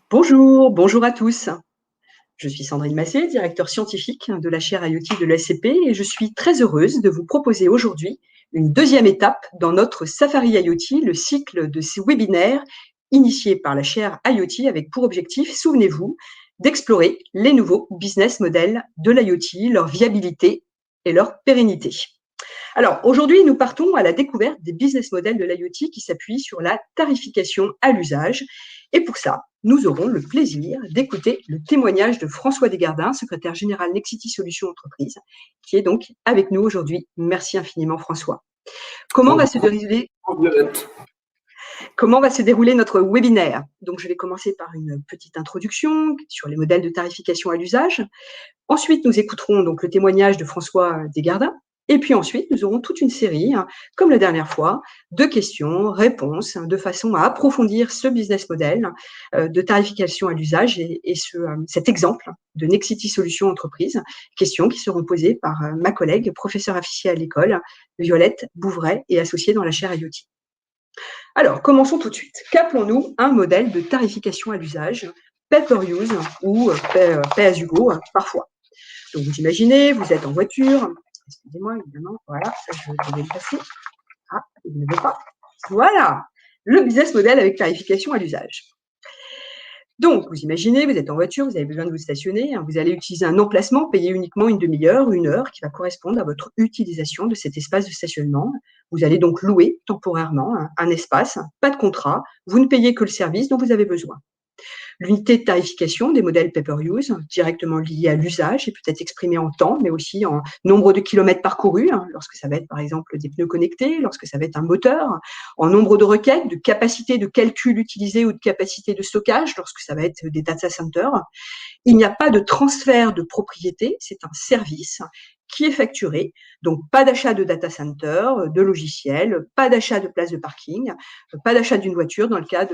Bonjour, bonjour à tous. Je suis Sandrine Massé, directeur scientifique de la chaire IoT de l'ESCP et je suis très heureuse de vous proposer aujourd'hui une deuxième étape dans notre Safari IoT, le cycle de ces webinaires initiés par la chaire IoT avec pour objectif, souvenez-vous, d'explorer les nouveaux business models de l'IoT, leur viabilité et leur pérennité. Alors, aujourd'hui, nous partons à la découverte des business models de l'IoT qui s'appuient sur la tarification à l'usage. Et pour ça, nous aurons le plaisir d'écouter le témoignage de François Desgardins, secrétaire général Nexity Solutions Entreprises, qui est donc avec nous aujourd'hui. Merci infiniment, François. Comment va se Bonjour, dérouler, Violette. comment va se dérouler notre webinaire? Donc, je vais commencer par une petite introduction sur les modèles de tarification à l'usage. Ensuite, nous écouterons donc le témoignage de François Desgardins. Et puis ensuite, nous aurons toute une série, comme la dernière fois, de questions, réponses, de façon à approfondir ce business model de tarification à l'usage et cet exemple de Nexity Solutions Entreprises. Questions qui seront posées par ma collègue, professeure affiliée à l'école, Violette Bouvray et associée dans la chaire IoT. Alors, commençons tout de suite. Qu'appelons-nous un modèle de tarification à l'usage, pay-per-use ou pay-as-you-go parfois? Donc, vous imaginez, vous êtes en voiture. Excusez-moi, évidemment. Voilà, ça, je vais le passer. Ah, il ne veut pas. Voilà, le business model avec tarification à l'usage. Donc, vous imaginez, vous êtes en voiture, vous avez besoin de vous stationner, vous allez utiliser un emplacement, payer uniquement une demi-heure, une heure, qui va correspondre à votre utilisation de cet espace de stationnement. Vous allez donc louer temporairement un espace, pas de contrat, vous ne payez que le service dont vous avez besoin. L'unité de tarification des modèles pay-per-use, directement liée à l'usage, et peut être exprimée en temps, mais aussi en nombre de kilomètres parcourus, lorsque ça va être par exemple des pneus connectés, lorsque ça va être un moteur, en nombre de requêtes, de capacité de calcul utilisée ou de capacité de stockage, lorsque ça va être des data centers. Il n'y a pas de transfert de propriété, c'est un service qui est facturé. Donc, pas d'achat de data center, de logiciels, pas d'achat de place de parking, pas d'achat d'une voiture dans le cas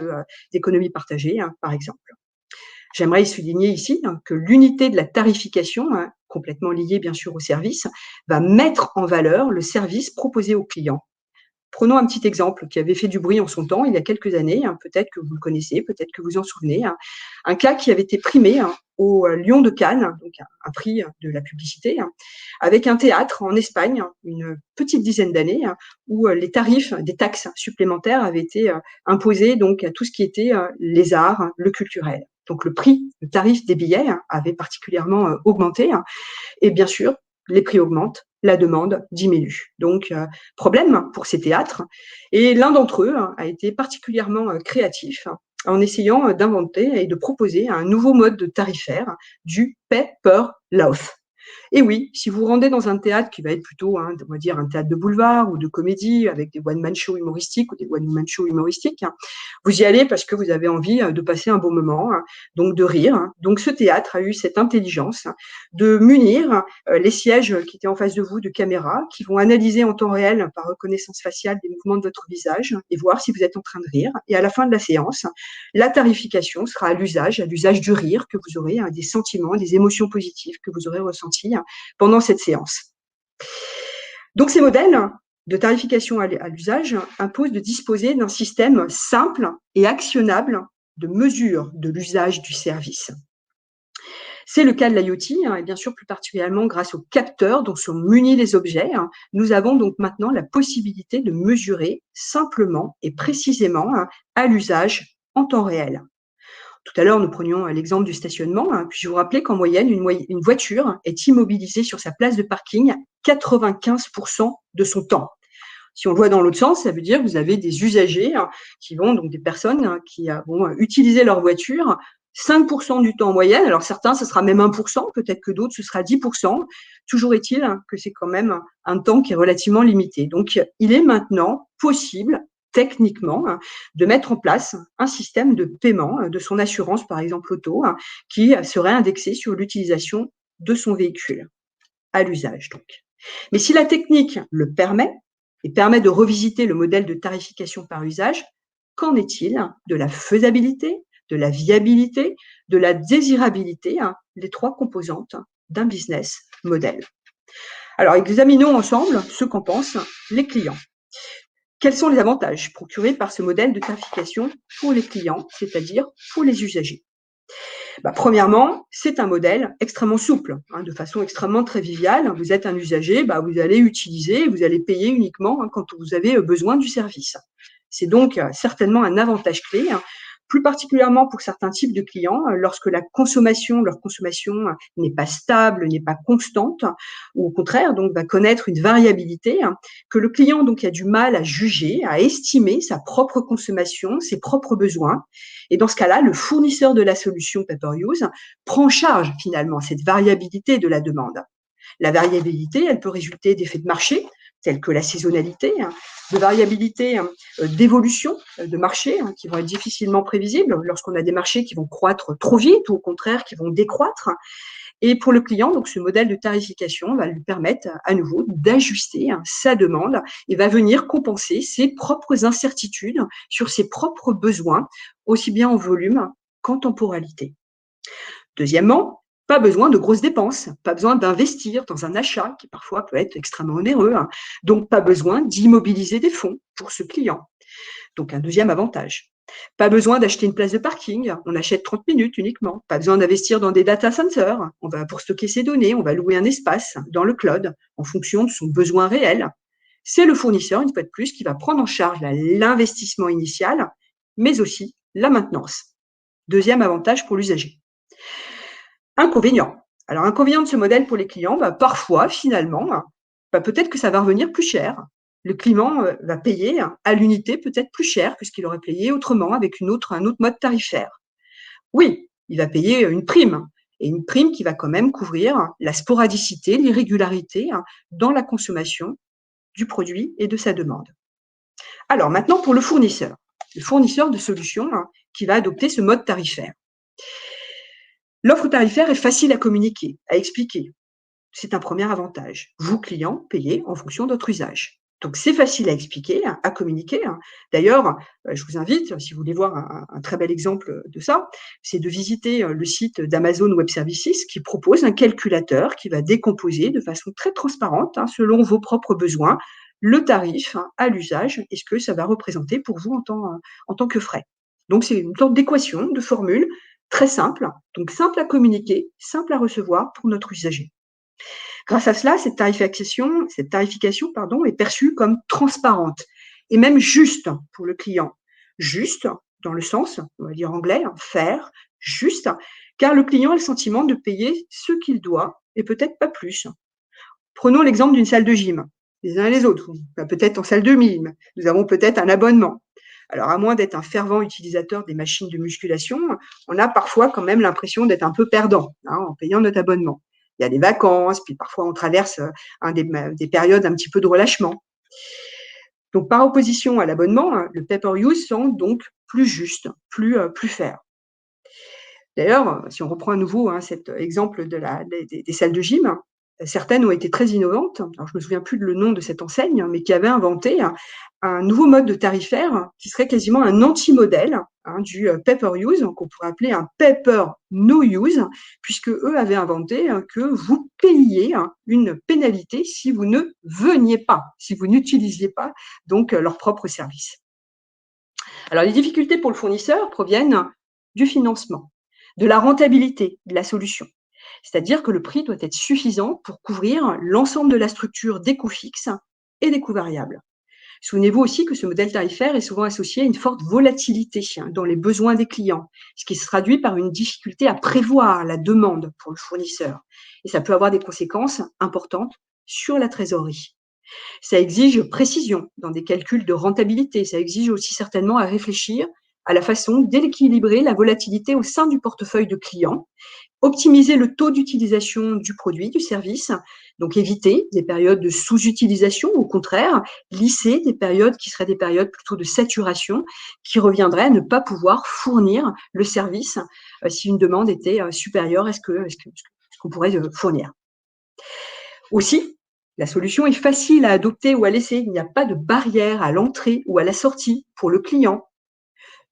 d'économie partagée, par exemple. J'aimerais souligner ici que l'unité de la tarification, complètement liée bien sûr au service, va mettre en valeur le service proposé au client. Prenons un petit exemple qui avait fait du bruit en son temps, il y a quelques années, peut-être que vous le connaissez, peut-être que vous en souvenez, un cas qui avait été primé au Lion de Cannes, donc un prix de la publicité, avec un théâtre en Espagne, une petite dizaine d'années, où les tarifs des taxes supplémentaires avaient été imposés donc à tout ce qui était les arts, le culturel. Donc le prix, le tarif des billets avait particulièrement augmenté, et bien sûr, les prix augmentent, la demande diminue. Donc, problème pour ces théâtres. Et l'un d'entre eux a été particulièrement créatif en essayant d'inventer et de proposer un nouveau mode de tarifaire du pay per laugh. Et oui, si vous vous rendez dans un théâtre qui va être plutôt, on va dire, un théâtre de boulevard ou de comédie avec des one-man shows humoristiques ou des one-man shows humoristiques, vous y allez parce que vous avez envie de passer un bon moment, donc de rire. Donc ce théâtre a eu cette intelligence de munir les sièges qui étaient en face de vous de caméras qui vont analyser en temps réel par reconnaissance faciale des mouvements de votre visage et voir si vous êtes en train de rire. Et à la fin de la séance, la tarification sera à l'usage du rire que vous aurez, des sentiments, des émotions positives que vous aurez ressenties pendant cette séance. Donc ces modèles de tarification à l'usage imposent de disposer d'un système simple et actionnable de mesure de l'usage du service. C'est le cas de l'IoT, et bien sûr plus particulièrement grâce aux capteurs dont sont munis les objets. Nous avons donc maintenant la possibilité de mesurer simplement et précisément à l'usage en temps réel. Tout à l'heure, nous prenions l'exemple du stationnement. Puis je vous rappelais qu'en moyenne, une voiture est immobilisée sur sa place de parking 95% de son temps. Si on le voit dans l'autre sens, ça veut dire que vous avez des usagers qui vont, donc des personnes qui vont utiliser leur voiture 5% du temps en moyenne. Alors certains, ce sera même 1%, peut-être que d'autres, ce sera 10%. Toujours est-il que c'est quand même un temps qui est relativement limité. Donc, il est maintenant possible techniquement de mettre en place un système de paiement de son assurance, par exemple auto, qui serait indexé sur l'utilisation de son véhicule à l'usage. Donc. Mais si la technique le permet et permet de revisiter le modèle de tarification par usage, qu'en est-il de la faisabilité, de la viabilité, de la désirabilité, les trois composantes d'un business model? Alors, examinons ensemble ce qu'en pensent les clients. Quels sont les avantages procurés par ce modèle de tarification pour les clients, c'est-à-dire pour les usagers? Premièrement, c'est un modèle extrêmement souple, hein, de façon extrêmement triviale. Vous êtes un usager, vous allez utiliser, vous allez payer uniquement, hein, quand vous avez besoin du service. C'est donc certainement un avantage clé, hein, plus particulièrement pour certains types de clients, lorsque leur consommation n'est pas stable, n'est pas constante, ou au contraire, donc va connaître une variabilité, hein, que le client donc a du mal à juger, à estimer sa propre consommation, ses propres besoins. Et dans ce cas-là, le fournisseur de la solution Pay-Per-Use prend en charge finalement cette variabilité de la demande. La variabilité, elle peut résulter d'effets de marché, tels que la saisonnalité, hein, de variabilité d'évolution de marché, hein, qui vont être difficilement prévisibles lorsqu'on a des marchés qui vont croître trop vite ou au contraire qui vont décroître. Et pour le client, donc ce modèle de tarification va lui permettre à nouveau d'ajuster, hein, sa demande et va venir compenser ses propres incertitudes sur ses propres besoins, aussi bien en volume qu'en temporalité. Deuxièmement, pas besoin de grosses dépenses, pas besoin d'investir dans un achat qui parfois peut être extrêmement onéreux, hein. Donc pas besoin d'immobiliser des fonds pour ce client. Donc un deuxième avantage. Pas besoin d'acheter une place de parking, on achète 30 minutes uniquement. Pas besoin d'investir dans des data centers, pour stocker ses données, on va louer un espace dans le cloud en fonction de son besoin réel. C'est le fournisseur, une fois de plus, qui va prendre en charge l'investissement initial, mais aussi la maintenance. Deuxième avantage pour l'usager. Inconvénient. Alors, inconvénient de ce modèle pour les clients, parfois, finalement, peut-être que ça va revenir plus cher. Le client va payer à l'unité peut-être plus cher que ce qu'il aurait payé autrement avec un autre mode tarifaire. Oui, il va payer une prime, et une prime qui va quand même couvrir la sporadicité, l'irrégularité, hein, dans la consommation du produit et de sa demande. Alors maintenant pour le fournisseur de solutions, hein, qui va adopter ce mode tarifaire. L'offre tarifaire est facile à communiquer, à expliquer. C'est un premier avantage. Vous, clients, payez en fonction de votre usage. Donc, c'est facile à expliquer, à communiquer, hein. D'ailleurs, je vous invite, si vous voulez voir un très bel exemple de ça, c'est de visiter le site d'Amazon Web Services qui propose un calculateur qui va décomposer de façon très transparente, hein, selon vos propres besoins, le tarif, hein, à l'usage et ce que ça va représenter pour vous en tant que frais. Donc, c'est une sorte d'équation, de formule très simple, donc simple à communiquer, simple à recevoir pour notre usager. Grâce à cela, cette tarification pardon, est perçue comme transparente et même juste pour le client. Juste dans le sens, on va dire anglais, hein, fair, juste, car le client a le sentiment de payer ce qu'il doit et peut-être pas plus. Prenons l'exemple d'une salle de gym. Les uns et les autres, peut-être en salle de mime, nous avons peut-être un abonnement. Alors, à moins d'être un fervent utilisateur des machines de musculation, on a parfois quand même l'impression d'être un peu perdant, hein, en payant notre abonnement. Il y a des vacances, puis parfois on traverse des périodes un petit peu de relâchement. Donc, par opposition à l'abonnement, hein, le pay-per-use semble donc plus juste, plus fair. D'ailleurs, si on reprend à nouveau, hein, cet exemple des salles de gym, certaines ont été très innovantes. Alors, je me souviens plus le nom de cette enseigne, mais qui avait inventé un nouveau mode de tarifaire qui serait quasiment un anti-modèle, hein, du pay-per-use, qu'on pourrait appeler un pay-per-no-use, puisque eux avaient inventé que vous payiez, hein, une pénalité si vous ne veniez pas, si vous n'utilisiez pas donc leur propre service. Alors, les difficultés pour le fournisseur proviennent du financement, de la rentabilité de la solution. C'est-à-dire que le prix doit être suffisant pour couvrir l'ensemble de la structure des coûts fixes et des coûts variables. Souvenez-vous aussi que ce modèle tarifaire est souvent associé à une forte volatilité, hein, dans les besoins des clients, ce qui se traduit par une difficulté à prévoir la demande pour le fournisseur. Et ça peut avoir des conséquences importantes sur la trésorerie. Ça exige précision dans des calculs de rentabilité. Ça exige aussi certainement à réfléchir à la façon d'équilibrer la volatilité au sein du portefeuille de clients, optimiser le taux d'utilisation du produit, du service, donc éviter des périodes de sous-utilisation, au contraire, lisser des périodes qui seraient des périodes plutôt de saturation, qui reviendraient à ne pas pouvoir fournir le service si une demande était supérieure à ce qu'on pourrait fournir. Aussi, la solution est facile à adopter ou à laisser. Il n'y a pas de barrière à l'entrée ou à la sortie pour le client.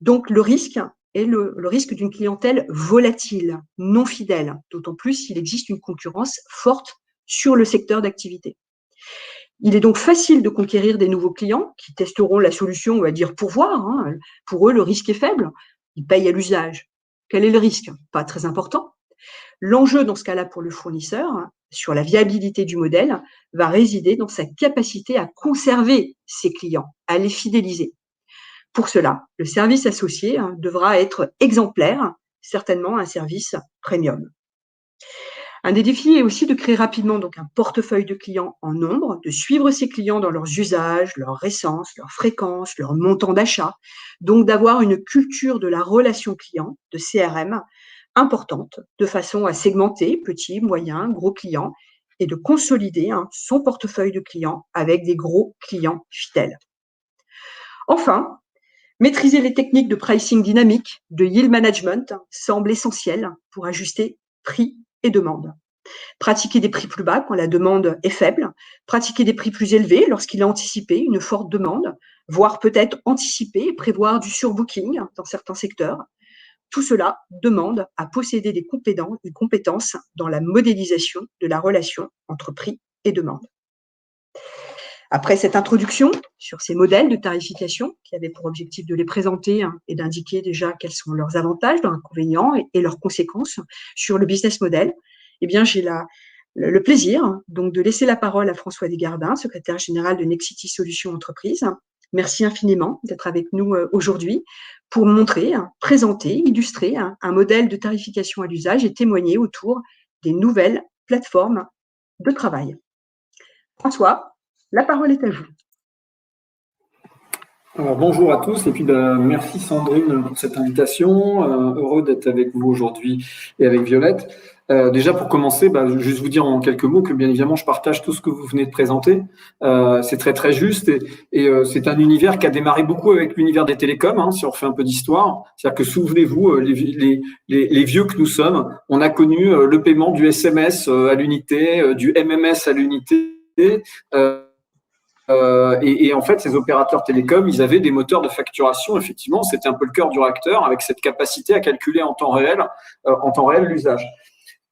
Donc, le risque est le risque d'une clientèle volatile, non fidèle, d'autant plus s'il existe une concurrence forte sur le secteur d'activité. Il est donc facile de conquérir des nouveaux clients qui testeront la solution, on va dire, pour voir, hein. Pour eux, le risque est faible. Ils payent à l'usage. Quel est le risque? Pas très important. L'enjeu dans ce cas-là pour le fournisseur, sur la viabilité du modèle, va résider dans sa capacité à conserver ses clients, à les fidéliser. Pour cela, le service associé devra être exemplaire, certainement un service premium. Un des défis est aussi de créer rapidement donc un portefeuille de clients en nombre, de suivre ces clients dans leurs usages, leur récence, leur fréquence, leur montant d'achat, donc d'avoir une culture de la relation client, de CRM, importante, de façon à segmenter petits, moyens, gros clients et de consolider son portefeuille de clients avec des gros clients fidèles. Enfin, maîtriser les techniques de pricing dynamique, de yield management semble essentiel pour ajuster prix et demande. Pratiquer des prix plus bas quand la demande est faible, pratiquer des prix plus élevés lorsqu'il a anticipé une forte demande, voire peut-être anticiper et prévoir du surbooking dans certains secteurs. Tout cela demande à posséder des compétences dans la modélisation de la relation entre prix et demande. Après cette introduction sur ces modèles de tarification, qui avaient pour objectif de les présenter et d'indiquer déjà quels sont leurs avantages, leurs inconvénients et leurs conséquences sur le business model, eh bien, j'ai le plaisir donc de laisser la parole à François Desgardins, secrétaire général de Nexity Solutions Entreprises. Merci infiniment d'être avec nous aujourd'hui pour montrer, présenter, illustrer un modèle de tarification à l'usage et témoigner autour des nouvelles plateformes de travail. François, la parole est à vous. Alors, bonjour à tous et puis merci Sandrine pour cette invitation. Heureux d'être avec vous aujourd'hui et avec Violette. Déjà pour commencer, juste vous dire en quelques mots que bien évidemment je partage tout ce que vous venez de présenter. C'est très très juste et c'est un univers qui a démarré beaucoup avec l'univers des télécoms. Si on refait un peu d'histoire, c'est-à-dire que souvenez-vous, les vieux que nous sommes, on a connu le paiement du SMS à l'unité, du MMS à l'unité. Et en fait, ces opérateurs télécoms, ils avaient des moteurs de facturation. Effectivement, c'était un peu le cœur du réacteur avec cette capacité à calculer en temps réel l'usage.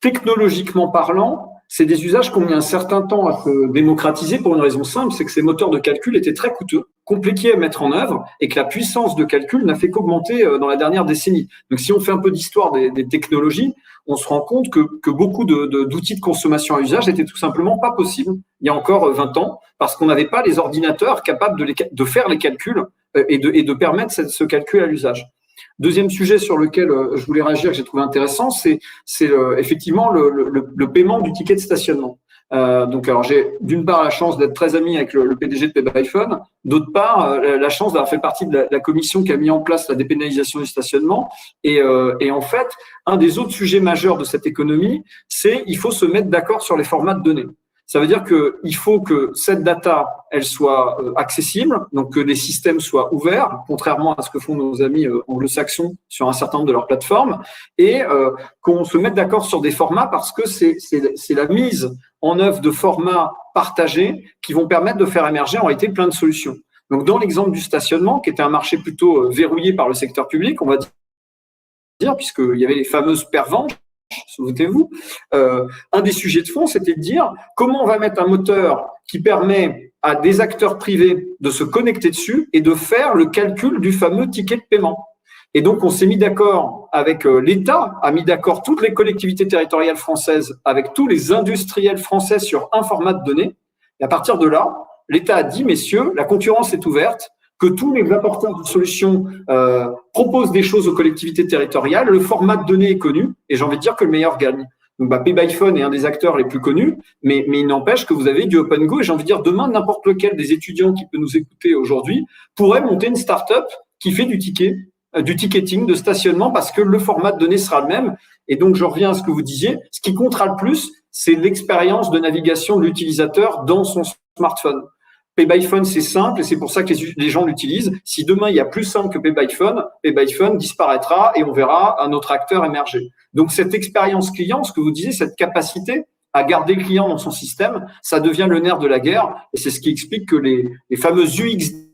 Technologiquement parlant, c'est des usages qui ont mis un certain temps à se démocratiser pour une raison simple, c'est que ces moteurs de calcul étaient très coûteux, compliqués à mettre en œuvre et que la puissance de calcul n'a fait qu'augmenter dans la dernière décennie. Donc, si on fait un peu d'histoire des technologies, on se rend compte que beaucoup d'outils de consommation à usage n'étaient tout simplement pas possibles il y a encore 20 ans parce qu'on n'avait pas les ordinateurs capables de faire les calculs et de permettre ce calcul à l'usage. Deuxième sujet sur lequel je voulais réagir, que j'ai trouvé intéressant, c'est effectivement le paiement du ticket de stationnement. Donc, alors j'ai d'une part la chance d'être très ami avec le PDG de PayByPhone, d'autre part la chance d'avoir fait partie de la commission qui a mis en place la dépénalisation du stationnement. Et en fait, un des autres sujets majeurs de cette économie, c'est il faut se mettre d'accord sur les formats de données. Ça veut dire qu'il faut que cette data, elle soit accessible, donc que les systèmes soient ouverts, contrairement à ce que font nos amis anglo-saxons sur un certain nombre de leurs plateformes, et qu'on se mette d'accord sur des formats parce que c'est la mise en œuvre de formats partagés qui vont permettre de faire émerger en réalité plein de solutions. Donc, dans l'exemple du stationnement, qui était un marché plutôt verrouillé par le secteur public, on va dire, puisqu'il y avait les fameuses pervenches, souvenez-vous, un des sujets de fond, c'était de dire comment on va mettre un moteur qui permet à des acteurs privés de se connecter dessus et de faire le calcul du fameux ticket de paiement. Et donc, on s'est mis d'accord avec l'État, a mis d'accord toutes les collectivités territoriales françaises, avec tous les industriels français sur un format de données. Et à partir de là, l'État a dit, messieurs, la concurrence est ouverte, que tous les apporteurs de solutions proposent des choses aux collectivités territoriales, le format de données est connu, et j'ai envie de dire que le meilleur gagne. Donc, PayByPhone est un des acteurs les plus connus, mais il n'empêche que vous avez du Open Go, et j'ai envie de dire, demain, n'importe lequel des étudiants qui peut nous écouter aujourd'hui pourrait monter une start-up qui fait du ticketing, de stationnement, parce que le format de données sera le même. Et donc, je reviens à ce que vous disiez, ce qui comptera le plus, c'est l'expérience de navigation de l'utilisateur dans son smartphone. PayByPhone, c'est simple et c'est pour ça que les gens l'utilisent. Si demain, il y a plus simple que PayByPhone disparaîtra et on verra un autre acteur émerger. Donc, cette expérience client, ce que vous disiez, cette capacité à garder le client dans son système, ça devient le nerf de la guerre et c'est ce qui explique que les fameux UX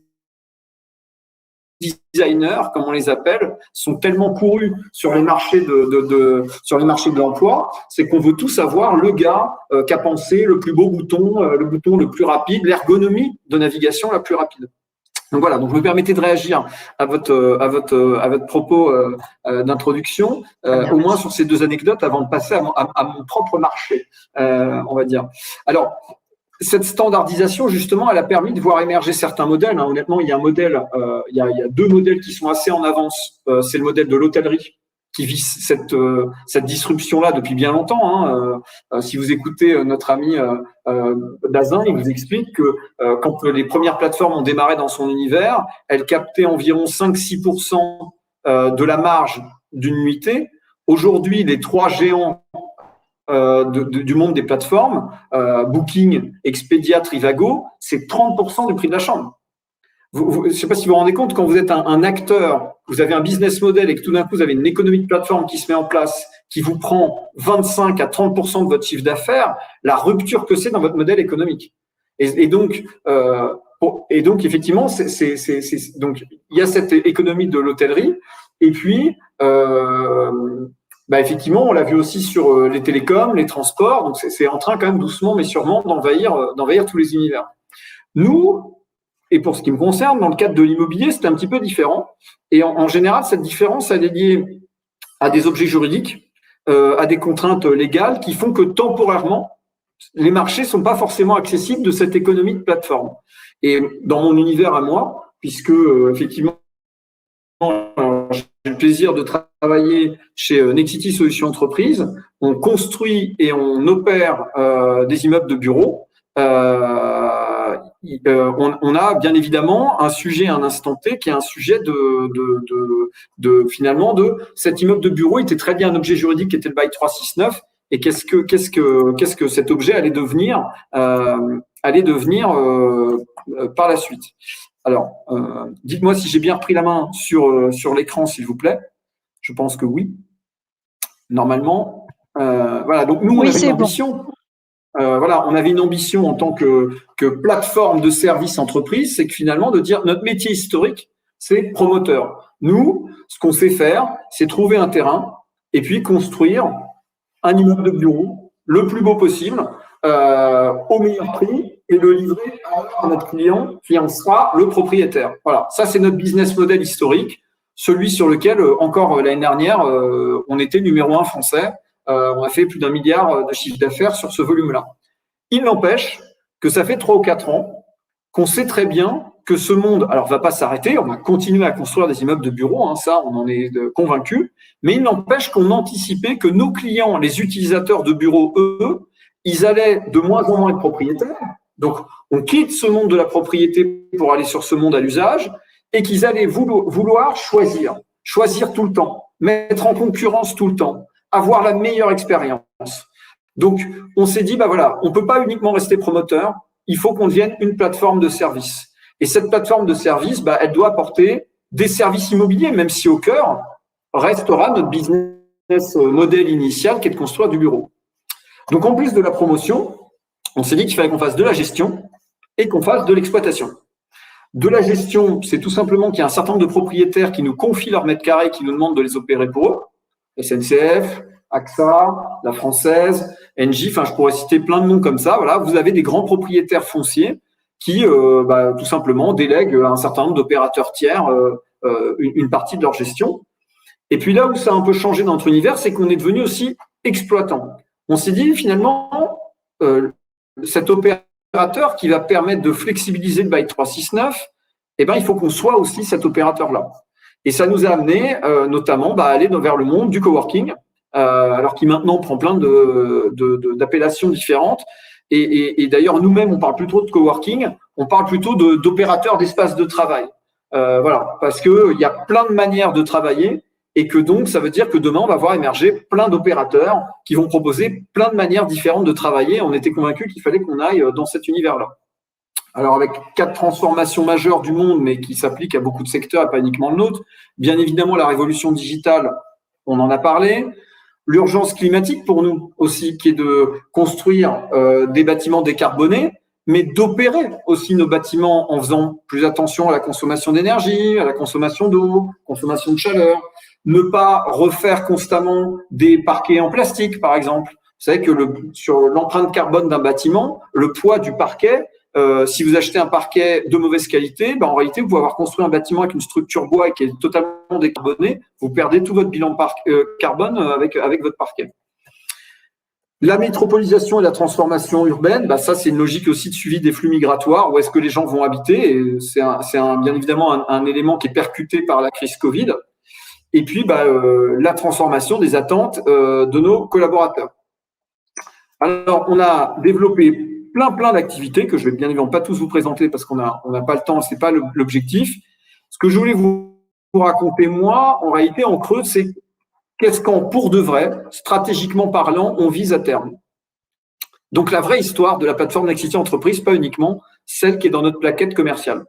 designers, comme on les appelle, sont tellement courus sur les marchés de l'emploi, c'est qu'on veut tous avoir le gars qui a pensé le plus beau bouton, le bouton le plus rapide, l'ergonomie de navigation la plus rapide. Donc voilà, donc je me permettais de réagir à votre propos d'introduction, au moins sur ces deux anecdotes avant de passer à mon propre marché, on va dire. Alors, cette standardisation, justement, elle a permis de voir émerger certains modèles. Honnêtement, il y a il y a deux modèles qui sont assez en avance. C'est le modèle de l'hôtellerie qui vit cette disruption-là depuis bien longtemps. Si vous écoutez notre ami Dazin, il vous explique que quand les premières plateformes ont démarré dans son univers, elles captaient environ 5-6% de la marge d'une nuitée. Aujourd'hui, les trois géants du monde des plateformes, Booking, Expedia, Trivago, c'est 30% du prix de la chambre. Je ne sais pas si vous vous rendez compte, quand vous êtes un acteur, vous avez un business model et que tout d'un coup, vous avez une économie de plateforme qui se met en place, qui vous prend 25 à 30% de votre chiffre d'affaires, la rupture que c'est dans votre modèle économique. Et donc, effectivement, donc il y a cette économie de l'hôtellerie. Et puis, effectivement, on l'a vu aussi sur les télécoms, les transports. Donc, c'est en train quand même doucement, mais sûrement, d'envahir tous les univers. Nous, et pour ce qui me concerne, dans le cadre de l'immobilier, c'est un petit peu différent. Et en général, cette différence, elle est liée à des objets juridiques, à des contraintes légales qui font que temporairement, les marchés ne sont pas forcément accessibles de cette économie de plateforme. Et dans mon univers à moi, puisque effectivement, j'ai le plaisir de travailler chez Nexity Solutions Entreprises, on construit et on opère des immeubles de bureaux. On a bien évidemment un sujet à un instant T qui est un sujet finalement de cet immeuble de bureau était très bien un objet juridique qui était le bail 369 et qu'est-ce que cet objet allait devenir par la suite. Alors, dites-moi si j'ai bien repris la main sur l'écran, s'il vous plaît. Je pense que oui. Normalement, voilà. Donc nous, on avait une ambition. Bon. On avait une ambition en tant que plateforme de service entreprise, c'est que finalement de dire notre métier historique, c'est promoteur. Nous, ce qu'on sait faire, c'est trouver un terrain et puis construire un immeuble de bureau le plus beau possible, au meilleur prix et le livrer à notre client qui en sera le propriétaire. Voilà, ça c'est notre business model historique, celui sur lequel encore l'année dernière, on était numéro 1 français. On a fait plus d'1 milliard de chiffre d'affaires sur ce volume-là. Il n'empêche que ça fait 3 ou 4 ans qu'on sait très bien que ce monde, alors va pas s'arrêter, on va continuer à construire des immeubles de bureaux, ça on en est convaincu, mais il n'empêche qu'on anticipait que nos clients, les utilisateurs de bureaux, eux, ils allaient de moins en moins être propriétaires. Donc on quitte ce monde de la propriété pour aller sur ce monde à l'usage et qu'ils allaient vouloir choisir tout le temps, mettre en concurrence tout le temps, avoir la meilleure expérience. Donc, on s'est dit, on ne peut pas uniquement rester promoteur, il faut qu'on devienne une plateforme de service. Et cette plateforme de service, elle doit apporter des services immobiliers, même si au cœur restera notre business model initial qui est de construire du bureau. Donc, en plus de la promotion, on s'est dit qu'il fallait qu'on fasse de la gestion et qu'on fasse de l'exploitation. De la gestion, c'est tout simplement qu'il y a un certain nombre de propriétaires qui nous confient leurs mètres carrés, qui nous demandent de les opérer pour eux. SNCF, AXA, La Française, Engie, je pourrais citer plein de noms comme ça. Voilà, vous avez des grands propriétaires fonciers qui, tout simplement, délèguent à un certain nombre d'opérateurs tiers une partie de leur gestion. Et puis là où ça a un peu changé dans notre univers, c'est qu'on est devenu aussi exploitant. On s'est dit finalement, cet opérateur qui va permettre de flexibiliser le bail 369, il faut qu'on soit aussi cet opérateur-là. Et ça nous a amené notamment à aller vers le monde du coworking, alors qui maintenant prend plein d'appellations différentes. Et d'ailleurs, nous-mêmes, on parle plus trop de coworking, on parle plutôt d'opérateurs d'espace de travail. Parce qu'il y a plein de manières de travailler et que donc, ça veut dire que demain, on va voir émerger plein d'opérateurs qui vont proposer plein de manières différentes de travailler. On était convaincus qu'il fallait qu'on aille dans cet univers-là. Alors, avec 4 transformations majeures du monde, mais qui s'appliquent à beaucoup de secteurs et pas uniquement le nôtre. Bien évidemment, la révolution digitale, on en a parlé. L'urgence climatique pour nous aussi, qui est de construire des bâtiments décarbonés, mais d'opérer aussi nos bâtiments en faisant plus attention à la consommation d'énergie, à la consommation d'eau, consommation de chaleur. Ne pas refaire constamment des parquets en plastique, par exemple. Vous savez que sur l'empreinte carbone d'un bâtiment, le poids du parquet si vous achetez un parquet de mauvaise qualité, en réalité, vous pouvez avoir construit un bâtiment avec une structure bois qui est totalement décarbonée. Vous perdez tout votre bilan carbone avec votre parquet. La métropolisation et la transformation urbaine, ça c'est une logique aussi de suivi des flux migratoires. Où est-ce que les gens vont habiter? Et c'est bien évidemment un élément qui est percuté par la crise Covid. Et puis la transformation des attentes de nos collaborateurs. Alors on a développé plein d'activités que je vais bien évidemment pas tous vous présenter parce qu'on n'a pas le temps, c'est pas l'objectif. Ce que je voulais vous raconter moi, en réalité en creux, c'est qu'est-ce qu'en pour de vrai, stratégiquement parlant, on vise à terme. Donc la vraie histoire de la plateforme Nexity Entreprise, pas uniquement celle qui est dans notre plaquette commerciale.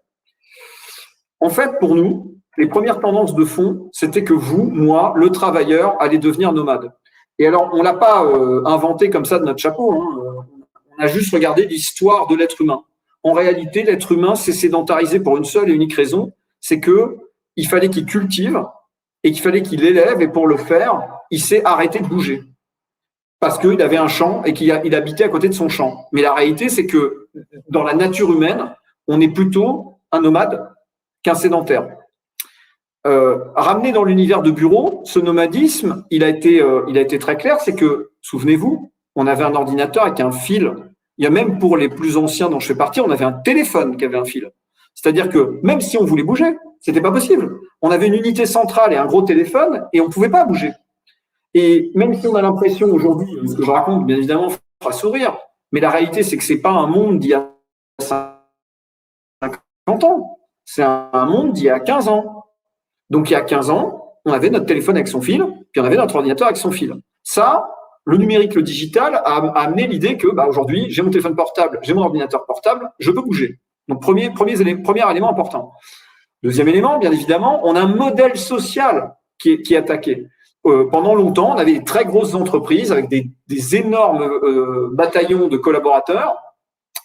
En fait, pour nous, les premières tendances de fond, c'était que vous, moi, le travailleur, allait devenir nomade. Et alors, on l'a pas inventé comme ça de notre chapeau. On a juste regardé l'histoire de l'être humain. En réalité, l'être humain s'est sédentarisé pour une seule et unique raison, c'est que il fallait qu'il cultive et qu'il fallait qu'il élève, et pour le faire, il s'est arrêté de bouger. Parce qu'il avait un champ et qu'il habitait à côté de son champ. Mais la réalité, c'est que dans la nature humaine, on est plutôt un nomade qu'un sédentaire. Ramené dans l'univers de bureau, ce nomadisme, il a été très clair, c'est que, souvenez-vous, on avait un ordinateur avec un fil. Il y a même pour les plus anciens dont je fais partie, on avait un téléphone qui avait un fil. C'est-à-dire que même si on voulait bouger, c'était pas possible. On avait une unité centrale et un gros téléphone et on pouvait pas bouger. Et même si on a l'impression aujourd'hui, ce que je raconte, bien évidemment, fera sourire, mais la réalité, c'est que c'est pas un monde d'il y a 50 ans. C'est un monde d'il y a 15 ans. Donc, il y a 15 ans, on avait notre téléphone avec son fil, puis on avait notre ordinateur avec son fil. Ça, le numérique, le digital, a amené l'idée que aujourd'hui, j'ai mon téléphone portable, j'ai mon ordinateur portable, je peux bouger. Donc, premier élément important. Deuxième élément, bien évidemment, on a un modèle social qui est attaqué. Pendant longtemps, on avait des très grosses entreprises avec des énormes bataillons de collaborateurs.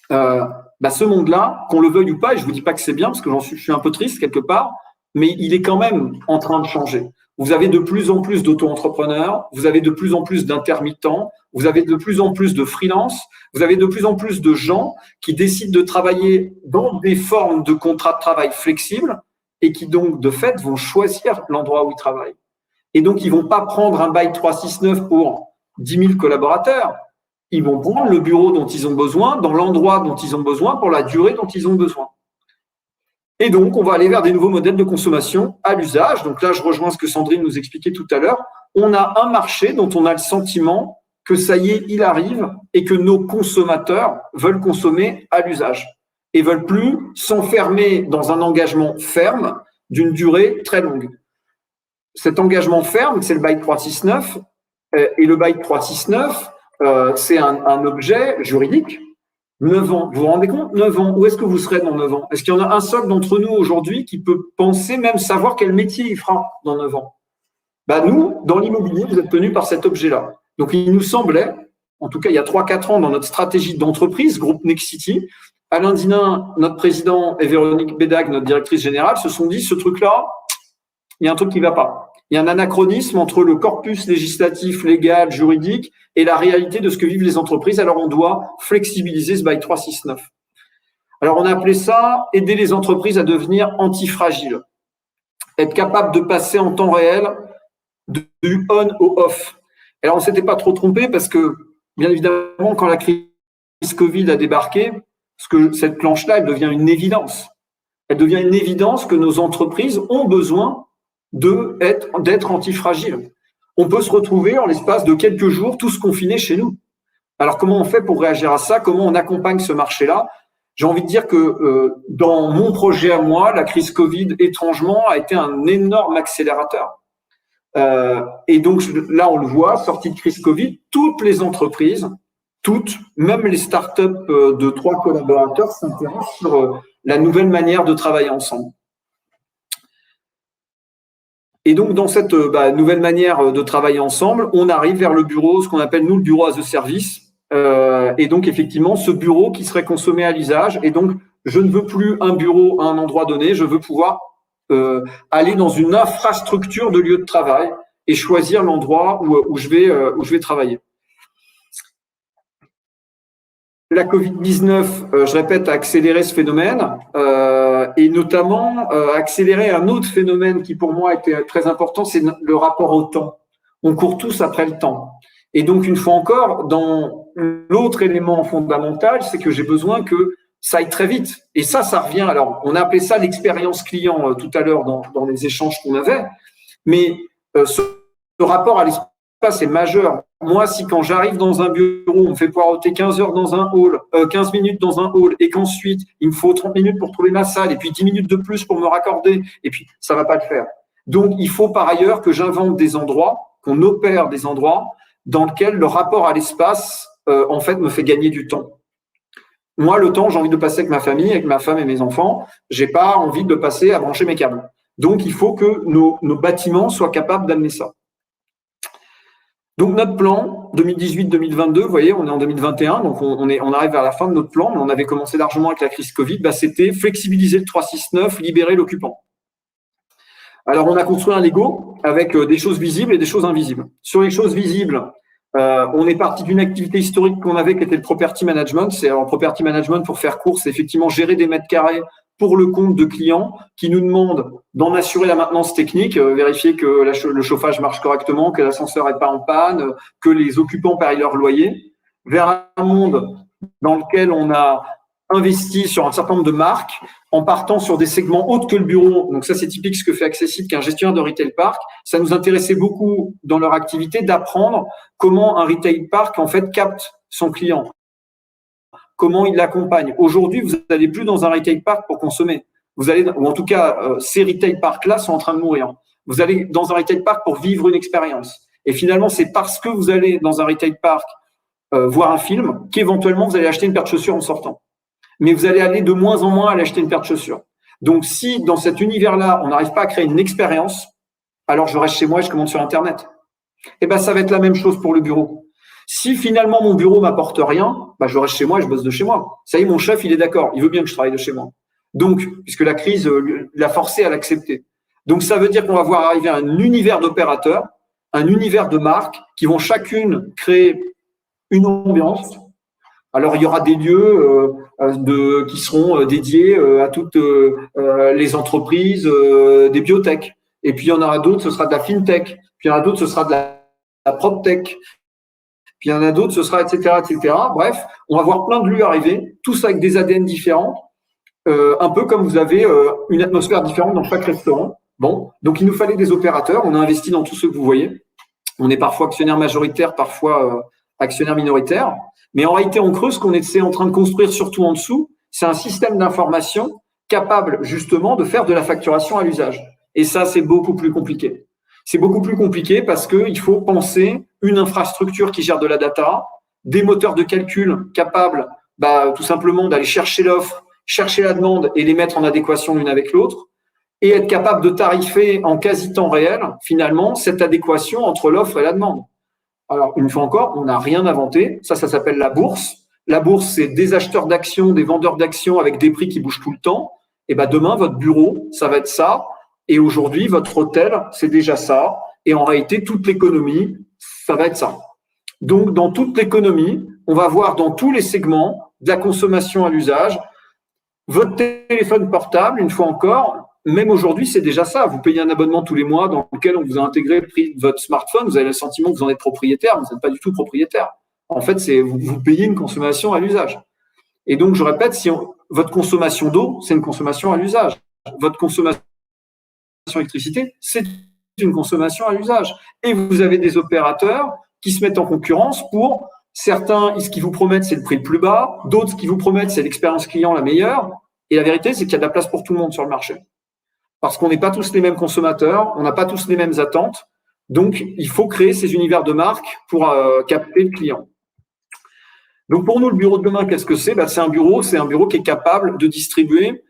Ce monde-là, qu'on le veuille ou pas, et je vous dis pas que c'est bien parce que je suis un peu triste quelque part, mais il est quand même en train de changer. Vous avez de plus en plus d'auto-entrepreneurs, vous avez de plus en plus d'intermittents, vous avez de plus en plus de freelance, vous avez de plus en plus de gens qui décident de travailler dans des formes de contrats de travail flexibles et qui donc, de fait, vont choisir l'endroit où ils travaillent. Et donc, ils vont pas prendre un bail 369 pour 10 000 collaborateurs. Ils vont prendre le bureau dont ils ont besoin, dans l'endroit dont ils ont besoin, pour la durée dont ils ont besoin. Et donc, on va aller vers des nouveaux modèles de consommation à l'usage. Donc là, je rejoins ce que Sandrine nous expliquait tout à l'heure. On a un marché dont on a le sentiment que ça y est, il arrive et que nos consommateurs veulent consommer à l'usage et veulent plus s'enfermer dans un engagement ferme d'une durée très longue. Cet engagement ferme, c'est le bail 369. Et le bail 369, c'est un objet juridique. 9 ans, vous vous rendez compte? 9 ans, où est-ce que vous serez dans 9 ans? Est-ce qu'il y en a un seul d'entre nous aujourd'hui qui peut penser, même savoir quel métier il fera dans 9 ans? Nous, dans l'immobilier, vous êtes tenus par cet objet-là. Donc, il nous semblait, en tout cas il y a 3-4 ans, dans notre stratégie d'entreprise, groupe Nexity, Alain Dinin, notre président, et Véronique Bédag, notre directrice générale, se sont dit, ce truc-là, il y a un truc qui ne va pas. Il y a un anachronisme entre le corpus législatif, légal, juridique et la réalité de ce que vivent les entreprises. Alors, on doit flexibiliser ce bail 369. Alors, on a appelé ça « Aider les entreprises à devenir antifragiles ». Être capable de passer en temps réel du on au off. Alors, on ne s'était pas trop trompé parce que, bien évidemment, quand la crise Covid a débarqué, cette planche-là, elle devient une évidence. Elle devient une évidence que nos entreprises ont besoin d'être antifragiles. On peut se retrouver en l'espace de quelques jours tous confinés chez nous. Alors, comment on fait pour réagir à ça? Comment on accompagne ce marché-là? J'ai envie de dire que dans mon projet à moi, la crise Covid, étrangement, a été un énorme accélérateur. Et donc, là, on le voit, sortie de crise Covid, toutes les entreprises, même les startups de 3 collaborateurs s'interrogent sur la nouvelle manière de travailler ensemble. Et donc, dans cette nouvelle manière de travailler ensemble, on arrive vers le bureau, ce qu'on appelle, nous, le bureau as a service. Et donc, effectivement, ce bureau qui serait consommé à l'usage. Et donc, je ne veux plus un bureau à un endroit donné, je veux pouvoir aller dans une infrastructure de lieu de travail et choisir l'endroit où je vais travailler. La Covid-19, je répète, a accéléré ce phénomène et notamment accéléré un autre phénomène qui pour moi était très important, c'est le rapport au temps. On court tous après le temps. Et donc, une fois encore, dans l'autre élément fondamental, c'est que j'ai besoin que ça aille très vite. Et ça revient. Alors, on a appelé ça l'expérience client tout à l'heure dans les échanges qu'on avait. Mais ce rapport à l'espace est majeur. Moi, si quand j'arrive dans un bureau, on me fait poireauter 15 heures dans un hall, 15 minutes dans un hall, et qu'ensuite, il me faut 30 minutes pour trouver ma salle, et puis 10 minutes de plus pour me raccorder, et puis ça va pas le faire. Donc, il faut par ailleurs que j'invente des endroits, qu'on opère des endroits dans lesquels le rapport à l'espace, en fait, me fait gagner du temps. Moi, le temps, j'ai envie de passer avec ma famille, avec ma femme et mes enfants. J'ai pas envie de passer à brancher mes câbles. Donc, il faut que nos bâtiments soient capables d'amener ça. Donc, notre plan 2018-2022, vous voyez, on est en 2021, donc on arrive vers la fin de notre plan, mais on avait commencé largement avec la crise Covid, c'était flexibiliser le 369, libérer l'occupant. Alors, on a construit un Lego avec des choses visibles et des choses invisibles. Sur les choses visibles, on est parti d'une activité historique qu'on avait qui était le property management. C'est alors property management, pour faire court, c'est effectivement gérer des mètres carrés pour le compte de clients qui nous demandent d'en assurer la maintenance technique, vérifier que le chauffage marche correctement, que l'ascenseur n'est pas en panne, que les occupants payent leur loyer, vers un monde dans lequel on a investi sur un certain nombre de marques en partant sur des segments autres que le bureau. Donc ça, c'est typique ce que fait Accessite, qui est un gestionnaire de retail park. Ça nous intéressait beaucoup dans leur activité d'apprendre comment un retail park en fait capte son client, comment il l'accompagne. Aujourd'hui, vous n'allez plus dans un retail park pour consommer. Vous allez, ou en tout cas, ces retail parks-là sont en train de mourir. Vous allez dans un retail park pour vivre une expérience. Et finalement, c'est parce que vous allez dans un retail park voir un film qu'éventuellement vous allez acheter une paire de chaussures en sortant. Mais vous allez aller de moins en moins à aller acheter une paire de chaussures. Donc, si dans cet univers-là, on n'arrive pas à créer une expérience, alors je reste chez moi et je commande sur Internet. Eh ben, ça va être la même chose pour le bureau. Si finalement mon bureau m'apporte rien, je reste chez moi et je bosse de chez moi. Ça y est, mon chef, il est d'accord. Il veut bien que je travaille de chez moi. Donc, puisque la crise l'a forcé à l'accepter. Donc, ça veut dire qu'on va voir arriver un univers d'opérateurs, un univers de marques qui vont chacune créer une ambiance. Alors, il y aura des lieux qui seront dédiés à toutes les entreprises des biotech. Et puis, il y en aura d'autres, ce sera de la fintech. Puis, il y en a d'autres, ce sera de la proptech. Puis, il y en a d'autres, ce sera etc., etc. Bref, on va voir plein de lieux arriver, tous avec des ADN différents, un peu comme vous avez une atmosphère différente dans chaque restaurant. Bon, donc il nous fallait des opérateurs. On a investi dans tous ceux que vous voyez. On est parfois actionnaire majoritaire, parfois actionnaire minoritaire. Mais en réalité, en creux, ce qu'on est en train de construire surtout en dessous, c'est un système d'information capable justement de faire de la facturation à l'usage. Et ça, c'est beaucoup plus compliqué. C'est beaucoup plus compliqué parce qu'il faut penser une infrastructure qui gère de la data, des moteurs de calcul capables tout simplement d'aller chercher l'offre, chercher la demande et les mettre en adéquation l'une avec l'autre, et être capable de tarifer en quasi temps réel, finalement, cette adéquation entre l'offre et la demande. Alors, une fois encore, on n'a rien inventé. Ça s'appelle la bourse. La bourse, c'est des acheteurs d'actions, des vendeurs d'actions avec des prix qui bougent tout le temps. Et demain, votre bureau, ça va être ça. Et aujourd'hui, votre hôtel, c'est déjà ça. Et en réalité, toute l'économie, ça va être ça. Donc, dans toute l'économie, on va voir dans tous les segments de la consommation à l'usage. Votre téléphone portable, une fois encore, même aujourd'hui, c'est déjà ça. Vous payez un abonnement tous les mois dans lequel on vous a intégré le prix de votre smartphone. Vous avez le sentiment que vous en êtes propriétaire, mais vous n'êtes pas du tout propriétaire. En fait, vous payez une consommation à l'usage. Et donc, je répète, votre consommation d'eau, c'est une consommation à l'usage. Votre consommation d'électricité, c'est une consommation à l'usage. Et vous avez des opérateurs qui se mettent en concurrence pour certains, ce qu'ils vous promettent, c'est le prix le plus bas. D'autres, ce qu'ils vous promettent, c'est l'expérience client la meilleure. Et la vérité, c'est qu'il y a de la place pour tout le monde sur le marché. Parce qu'on n'est pas tous les mêmes consommateurs, on n'a pas tous les mêmes attentes. Donc, il faut créer ces univers de marque pour capter le client. Donc, pour nous, le bureau de demain, qu'est-ce que c'est ? C'est un bureau qui est capable de distribuer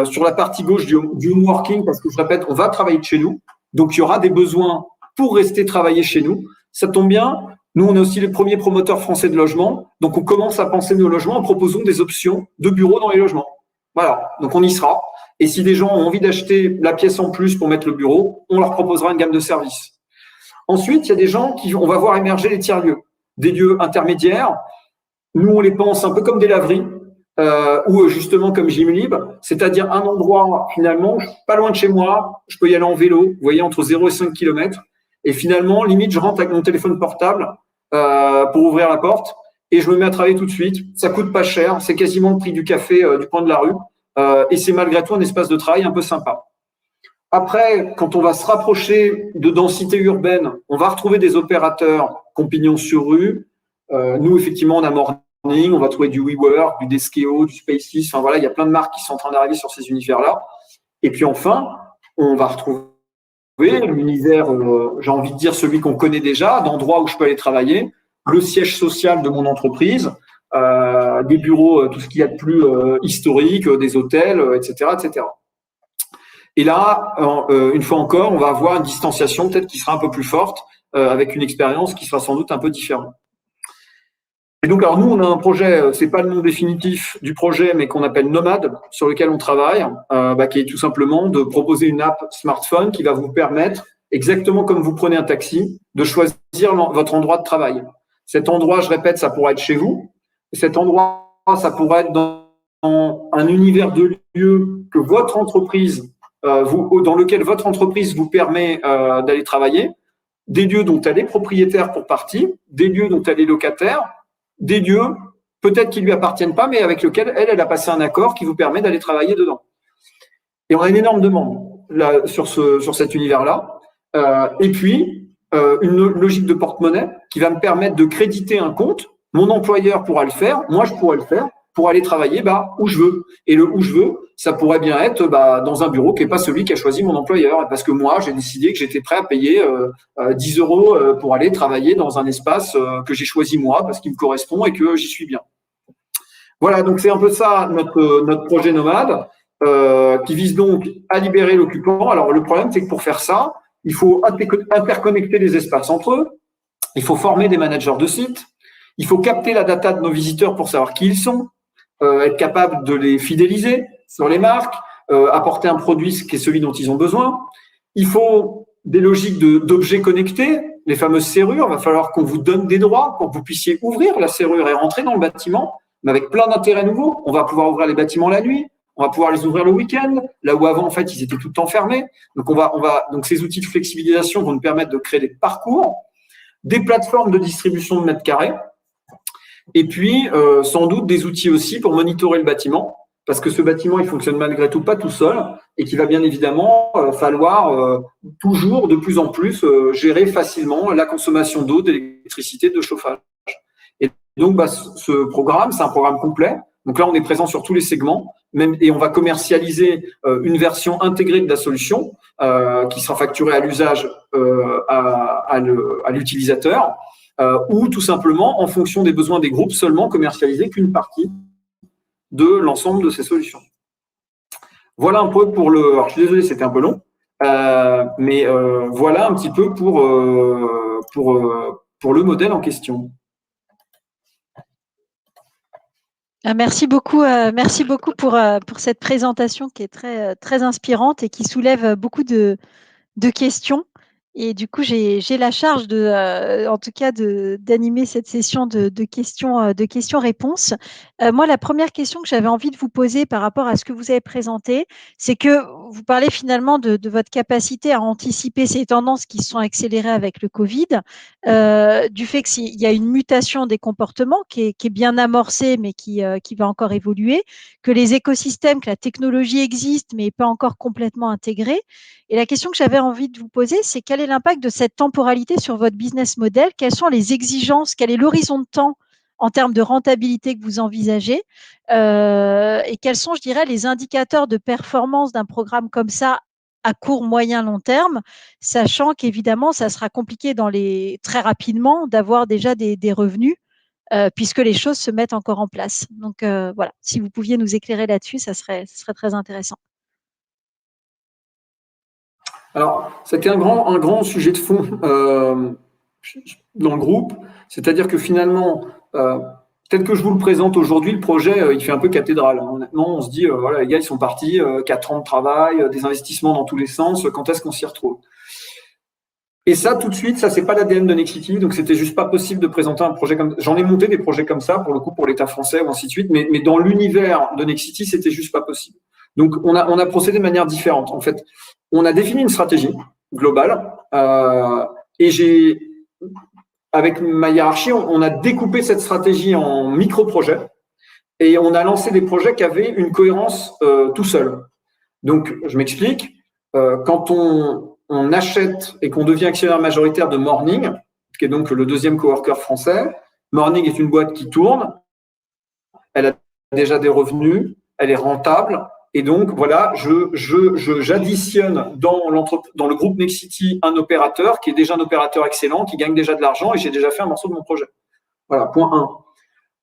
sur la partie gauche du home working, parce que je répète, on va travailler de chez nous. Donc, il y aura des besoins pour rester travailler chez nous. Ça tombe bien. Nous, on est aussi les premiers promoteurs français de logement. Donc, on commence à penser nos logements en proposant des options de bureaux dans les logements. Voilà. Donc, on y sera. Et si des gens ont envie d'acheter la pièce en plus pour mettre le bureau, on leur proposera une gamme de services. Ensuite, il y a des gens on va voir émerger les tiers-lieux, des lieux intermédiaires. Nous, on les pense un peu comme des laveries, ou justement comme Gymlib, c'est-à-dire un endroit, finalement, pas loin de chez moi, je peux y aller en vélo, vous voyez, entre 0 et 5 km, et finalement, limite, je rentre avec mon téléphone portable pour ouvrir la porte, et je me mets à travailler tout de suite. Ça coûte pas cher, c'est quasiment le prix du café du coin de la rue, et c'est malgré tout un espace de travail un peu sympa. Après, quand on va se rapprocher de densité urbaine, on va retrouver des opérateurs compagnon sur rue. Nous, effectivement, on a Morning, on va trouver du WeWork, du Deskeo, du Spaces. Enfin voilà, il y a plein de marques qui sont en train d'arriver sur ces univers-là. Et puis enfin, on va retrouver l'univers, j'ai envie de dire celui qu'on connaît déjà, d'endroits où je peux aller travailler, le siège social de mon entreprise, des bureaux, tout ce qu'il y a de plus historique, des hôtels, etc., etc. Et là, une fois encore, on va avoir une distanciation peut-être qui sera un peu plus forte, avec une expérience qui sera sans doute un peu différente. Et donc, alors nous, on a un projet, c'est pas le nom définitif du projet, mais qu'on appelle Nomade, sur lequel on travaille, qui est tout simplement de proposer une app smartphone qui va vous permettre, exactement comme vous prenez un taxi, de choisir votre endroit de travail. Cet endroit, je répète, ça pourrait être chez vous. Cet endroit, ça pourrait être dans un univers de lieux que votre entreprise dans lequel votre entreprise vous permet d'aller travailler, des lieux dont elle est propriétaire pour partie, des lieux dont elle est locataire, des lieux peut-être qui ne lui appartiennent pas, mais avec lesquels elle a passé un accord qui vous permet d'aller travailler dedans. Et on a une énorme demande là, sur cet univers-là. Et puis, une logique de porte-monnaie qui va me permettre de créditer un compte. Mon employeur pourra le faire, moi je pourrais le faire, pour aller travailler où je veux. Et le où je veux, ça pourrait bien être dans un bureau qui n'est pas celui qu'a choisi mon employeur. Parce que moi, j'ai décidé que j'étais prêt à payer 10 euros pour aller travailler dans un espace que j'ai choisi moi, parce qu'il me correspond et que j'y suis bien. Voilà, donc c'est un peu ça notre projet Nomade, qui vise donc à libérer l'occupant. Alors le problème, c'est que pour faire ça, il faut interconnecter les espaces entre eux, il faut former des managers de sites, il faut capter la data de nos visiteurs pour savoir qui ils sont, être capable de les fidéliser sur les marques, apporter un produit qui est celui dont ils ont besoin. Il faut des logiques d'objets connectés, les fameuses serrures. Il va falloir qu'on vous donne des droits pour que vous puissiez ouvrir la serrure et rentrer dans le bâtiment, mais avec plein d'intérêts nouveaux. On va pouvoir ouvrir les bâtiments la nuit, on va pouvoir les ouvrir le week-end, là où avant, en fait, ils étaient tout le temps fermés. Donc, donc ces outils de flexibilisation vont nous permettre de créer des parcours, des plateformes de distribution de mètres carrés, et puis, sans doute, des outils aussi pour monitorer le bâtiment, parce que ce bâtiment, il fonctionne malgré tout pas tout seul, et qu'il va bien évidemment falloir toujours, de plus en plus, gérer facilement la consommation d'eau, d'électricité, de chauffage. Et donc, ce programme, c'est un programme complet. Donc là, on est présent sur tous les segments, et on va commercialiser une version intégrée de la solution qui sera facturée à l'usage à l'utilisateur. Ou tout simplement, en fonction des besoins des groupes, seulement commercialiser qu'une partie de l'ensemble de ces solutions. Voilà un peu pour le… Alors, je suis désolé, c'était un peu long, mais voilà un petit peu pour le modèle en question. Merci beaucoup pour cette présentation qui est très, très inspirante et qui soulève beaucoup de questions. Et du coup, j'ai la charge en tout cas, d'animer cette session de questions-réponses. Moi, la première question que j'avais envie de vous poser par rapport à ce que vous avez présenté, c'est que vous parlez finalement de votre capacité à anticiper ces tendances qui se sont accélérées avec le Covid, du fait qu'il y a une mutation des comportements qui est bien amorcée, mais qui va encore évoluer, que les écosystèmes, que la technologie existe, mais n'est pas encore complètement intégrée. Et la question que j'avais envie de vous poser, c'est quel est l'impact de cette temporalité sur votre business model? Quelles sont les exigences? Quel est l'horizon de temps en termes de rentabilité que vous envisagez? Et quels sont, je dirais, les indicateurs de performance d'un programme comme ça à court, moyen, long terme, sachant qu'évidemment, ça sera compliqué très rapidement d'avoir déjà des revenus, puisque les choses se mettent encore en place. Donc voilà, si vous pouviez nous éclairer là-dessus, ça serait très intéressant. Alors, c'était un grand sujet de fond dans le groupe, c'est-à-dire que finalement, peut-être que je vous le présente aujourd'hui, le projet, il fait un peu cathédrale. Honnêtement, on se dit, voilà, les gars, ils sont partis, 4 ans de travail, des investissements dans tous les sens, quand est-ce qu'on s'y retrouve? Et ça, tout de suite, ça, c'est pas l'ADN de Nexity, donc c'était juste pas possible de présenter un projet comme. J'en ai monté des projets comme ça, pour le coup, pour l'État français ou ainsi de suite, mais dans l'univers de Nexity, c'était juste pas possible. Donc, on a procédé de manière différente. En fait, on a défini une stratégie globale, et avec ma hiérarchie, on a découpé cette stratégie en micro-projets, et on a lancé des projets qui avaient une cohérence tout seul. Donc, je m'explique. Quand on achète et qu'on devient actionnaire majoritaire de Morning, qui est donc le deuxième coworker français, Morning est une boîte qui tourne, elle a déjà des revenus, elle est rentable, et donc voilà, j'additionne dans le groupe Nexity un opérateur qui est déjà un opérateur excellent, qui gagne déjà de l'argent, et j'ai déjà fait un morceau de mon projet. Voilà, point 1.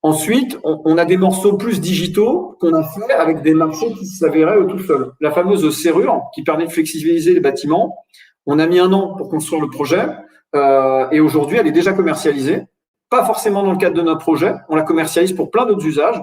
Ensuite, on a des morceaux plus digitaux qu'on a fait avec des marchés qui s'avéraient tout seuls. La fameuse serrure qui permet de flexibiliser les bâtiments. On a mis 1 an pour construire le projet et aujourd'hui, elle est déjà commercialisée. Pas forcément dans le cadre de notre projet. On la commercialise pour plein d'autres usages.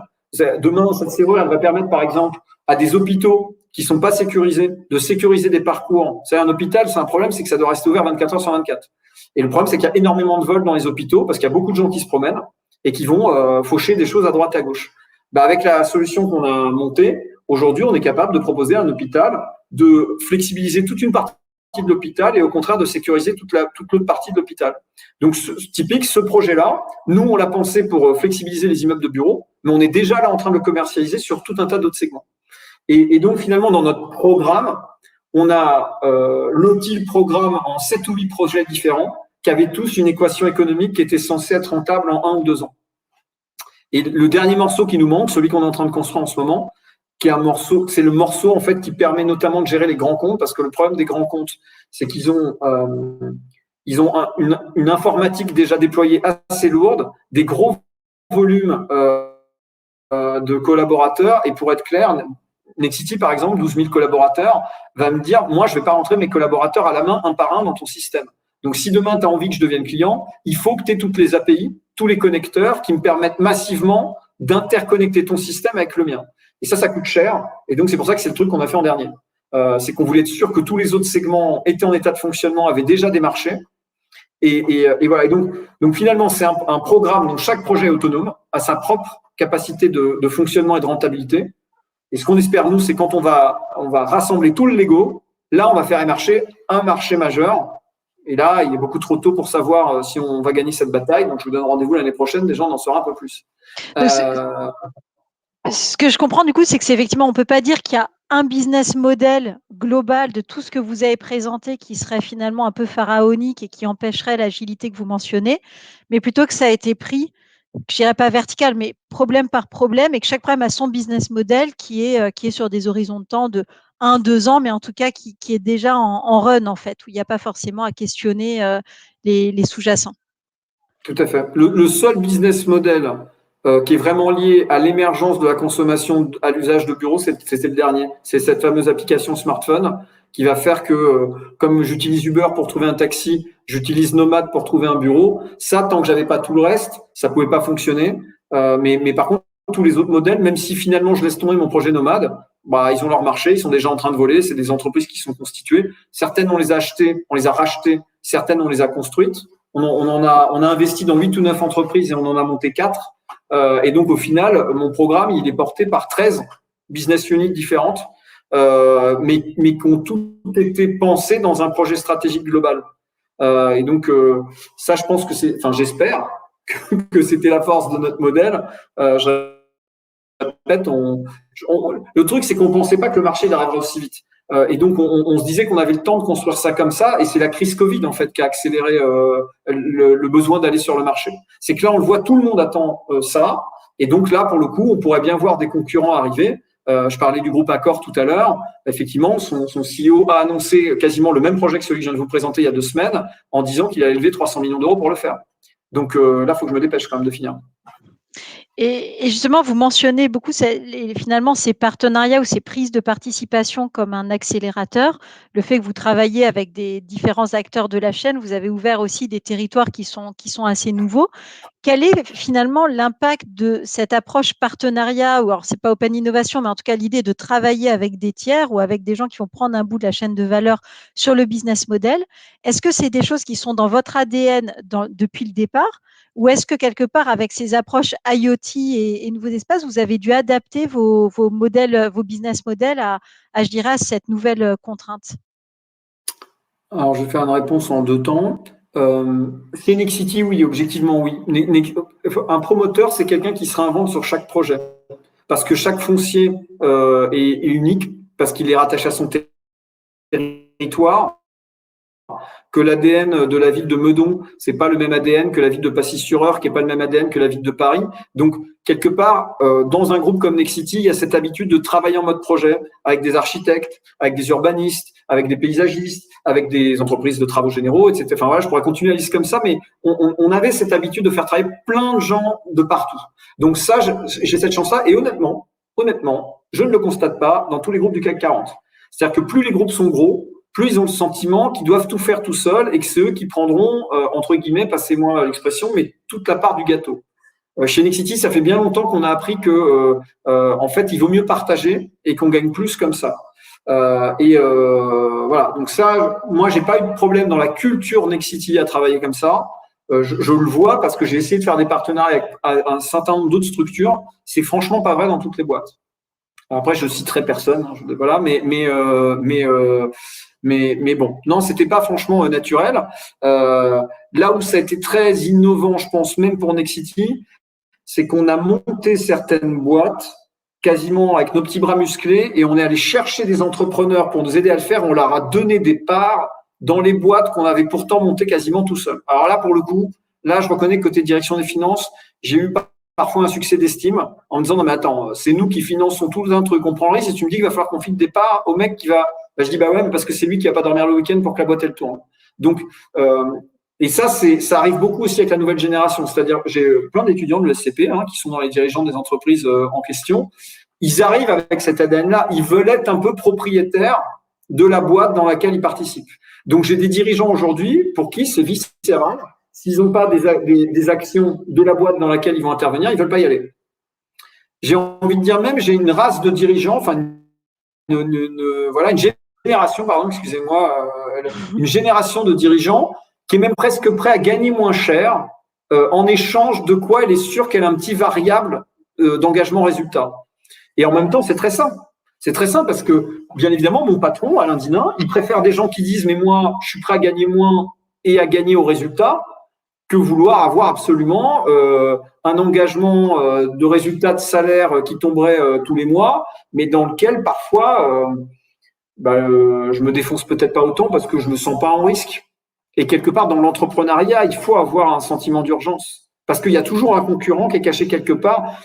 Demain, cette serrure, elle va permettre, par exemple, à des hôpitaux qui sont pas sécurisés, de sécuriser des parcours. C'est un hôpital, c'est un problème, c'est que ça doit rester ouvert 24 heures sur 24. Et le problème, c'est qu'il y a énormément de vols dans les hôpitaux parce qu'il y a beaucoup de gens qui se promènent et qui vont faucher des choses à droite et à gauche. Avec la solution qu'on a montée, aujourd'hui, on est capable de proposer à un hôpital de flexibiliser toute une partie de l'hôpital et au contraire de sécuriser toute l'autre partie de l'hôpital. Donc, typique, ce projet-là, nous, on l'a pensé pour flexibiliser les immeubles de bureaux, mais on est déjà là en train de le commercialiser sur tout un tas d'autres segments. Et donc, finalement, dans notre programme, on a loti le programme en 7 ou 8 projets différents qui avaient tous une équation économique qui était censée être rentable en 1 ou 2 ans. Et le dernier morceau qui nous manque, celui qu'on est en train de construire en ce moment, qui est un morceau, c'est le morceau en fait qui permet notamment de gérer les grands comptes, parce que le problème des grands comptes, c'est qu'ils ont une informatique déjà déployée assez lourde, des gros volumes de collaborateurs, et pour être clair, Nexity, par exemple, 12 000 collaborateurs, va me dire, moi, je ne vais pas rentrer mes collaborateurs à la main, un par un, dans ton système. Donc, si demain, tu as envie que je devienne client, il faut que tu aies toutes les API, tous les connecteurs qui me permettent massivement d'interconnecter ton système avec le mien. Et ça coûte cher. Et donc, c'est pour ça que c'est le truc qu'on a fait en dernier. C'est qu'on voulait être sûr que tous les autres segments étaient en état de fonctionnement, avaient déjà des marchés. Et voilà. Et donc, finalement, c'est un programme dont chaque projet est autonome, a sa propre capacité de fonctionnement et de rentabilité. Et ce qu'on espère, nous, c'est quand on va rassembler tout le Lego, là, on va faire émerger un marché majeur. Et là, il est beaucoup trop tôt pour savoir si on va gagner cette bataille. Donc, je vous donne rendez-vous l'année prochaine. Déjà, on en saura un peu plus. Ce que je comprends, du coup, c'est que c'est effectivement, on ne peut pas dire qu'il y a un business model global de tout ce que vous avez présenté qui serait finalement un peu pharaonique et qui empêcherait l'agilité que vous mentionnez, mais plutôt que ça a été pris, je dirais pas vertical, mais problème par problème, et que chaque problème a son business model qui est sur des horizons de temps de 1-2 ans, mais en tout cas qui est déjà en run, en fait, où il n'y a pas forcément à questionner les sous-jacents. Tout à fait. Le seul business model qui est vraiment lié à l'émergence de la consommation à l'usage de bureau, c'était le dernier. C'est cette fameuse application smartphone qui va faire que, comme j'utilise Uber pour trouver un taxi, j'utilise Nomad pour trouver un bureau. Ça, tant que j'avais pas tout le reste, ça pouvait pas fonctionner. Mais par contre, tous les autres modèles, même si finalement je laisse tomber mon projet Nomad, ils ont leur marché, ils sont déjà en train de voler. C'est des entreprises qui sont constituées. Certaines, on les a achetées, on les a rachetées. Certaines, on les a construites. On a investi dans 8 ou 9 entreprises et on en a monté 4. Et donc, au final, mon programme, il est porté par 13 business units différentes, mais qui ont tout été pensées dans un projet stratégique global. Et donc, ça, je pense que j'espère que c'était la force de notre modèle. Je répète, le truc, c'est qu'on ne pensait pas que le marché arriverait aussi vite. Et donc, on se disait qu'on avait le temps de construire ça comme ça, et c'est la crise Covid, en fait, qui a accéléré le besoin d'aller sur le marché. C'est que là, on le voit, tout le monde attend ça, et donc là, pour le coup, on pourrait bien voir des concurrents arriver. Je parlais du groupe Accor tout à l'heure. Effectivement, son CEO a annoncé quasiment le même projet que celui que je viens de vous présenter il y a 2 semaines, en disant qu'il allait lever 300 millions d'euros pour le faire. Donc là, il faut que je me dépêche quand même de finir. Et justement, vous mentionnez beaucoup finalement ces partenariats ou ces prises de participation comme un accélérateur. Le fait que vous travaillez avec des différents acteurs de la chaîne, vous avez ouvert aussi des territoires qui sont assez nouveaux. quel est finalement l'impact de cette approche partenariat, ou alors c'est pas Open Innovation, mais en tout cas l'idée de travailler avec des tiers ou avec des gens qui vont prendre un bout de la chaîne de valeur sur le business model? Est-ce que c'est des choses qui sont dans votre ADN depuis le départ, ou est-ce que quelque part avec ces approches IoT et nouveaux espaces, vous avez dû adapter vos modèles, vos business models je dirais, à cette nouvelle contrainte? Alors, je vais faire une réponse en 2 temps. Chez Nexity, oui, objectivement, oui. Un promoteur, c'est quelqu'un qui se réinvente sur chaque projet. Parce que chaque foncier est unique, parce qu'il est rattaché à son territoire, que l'ADN de la ville de Meudon, c'est pas le même ADN que la ville de Passy-sur-Eure, qui est pas le même ADN que la ville de Paris. Donc, quelque part, dans un groupe comme Nexity, il y a cette habitude de travailler en mode projet avec des architectes, avec des urbanistes, avec des paysagistes, avec des entreprises de travaux généraux, etc. Enfin, voilà, je pourrais continuer la liste comme ça, mais on avait cette habitude de faire travailler plein de gens de partout. Donc ça, j'ai cette chance-là, et honnêtement, je ne le constate pas dans tous les groupes du CAC 40. C'est-à-dire que plus les groupes sont gros, plus ils ont le sentiment qu'ils doivent tout faire tout seuls et que c'est eux qui prendront, entre guillemets, passez-moi l'expression, mais toute la part du gâteau. Chez Nexity, ça fait bien longtemps qu'on a appris que, en fait, il vaut mieux partager et qu'on gagne plus comme ça. Voilà. Donc ça, moi, j'ai pas eu de problème dans la culture Nexity à travailler comme ça. Je le vois parce que j'ai essayé de faire des partenariats avec un certain nombre d'autres structures. C'est franchement pas vrai dans toutes les boîtes. Après, je citerai personne, hein, voilà, mais bon, non, c'était pas franchement naturel. Là où ça a été très innovant, je pense, même pour Nexity, c'est qu'on a monté certaines boîtes quasiment avec nos petits bras musclés et on est allé chercher des entrepreneurs pour nous aider à le faire. On leur a donné des parts dans les boîtes qu'on avait pourtant montées quasiment tout seul. Alors là, pour le coup, là, je reconnais que côté direction des finances, j'ai eu parfois un succès d'estime en me disant non mais attends, c'est nous qui finançons tout un truc, on prend le risque et tu me dis qu'il va falloir qu'on file des parts au mec qui va, je dis bah ouais mais parce que c'est lui qui va pas dormir le week-end pour que la boîte elle tourne. Donc et ça arrive beaucoup aussi avec la nouvelle génération, c'est-à-dire j'ai plein d'étudiants de l'ESCP qui sont dans les dirigeants des entreprises en question, ils arrivent avec cet ADN là, ils veulent être un peu propriétaires de la boîte dans laquelle ils participent. Donc j'ai des dirigeants aujourd'hui pour qui c'est viscéral. S'ils n'ont pas des actions de la boîte dans laquelle ils vont intervenir, ils ne veulent pas y aller. J'ai envie de dire même, j'ai une race de dirigeants, enfin, une génération, pardon, excusez-moi, une génération de dirigeants qui est même presque prêt à gagner moins cher en échange de quoi elle est sûre qu'elle a un petit variable d'engagement résultat. Et en même temps, c'est très simple. C'est très simple parce que, bien évidemment, mon patron, Alain Dinin, il préfère des gens qui disent « mais moi, je suis prêt à gagner moins et à gagner au résultat », que vouloir avoir absolument un engagement de résultat de salaire qui tomberait tous les mois, mais dans lequel parfois je me défonce peut-être pas autant parce que je me sens pas en risque. Et quelque part dans l'entrepreneuriat, il faut avoir un sentiment d'urgence parce qu'il y a toujours un concurrent qui est caché quelque part.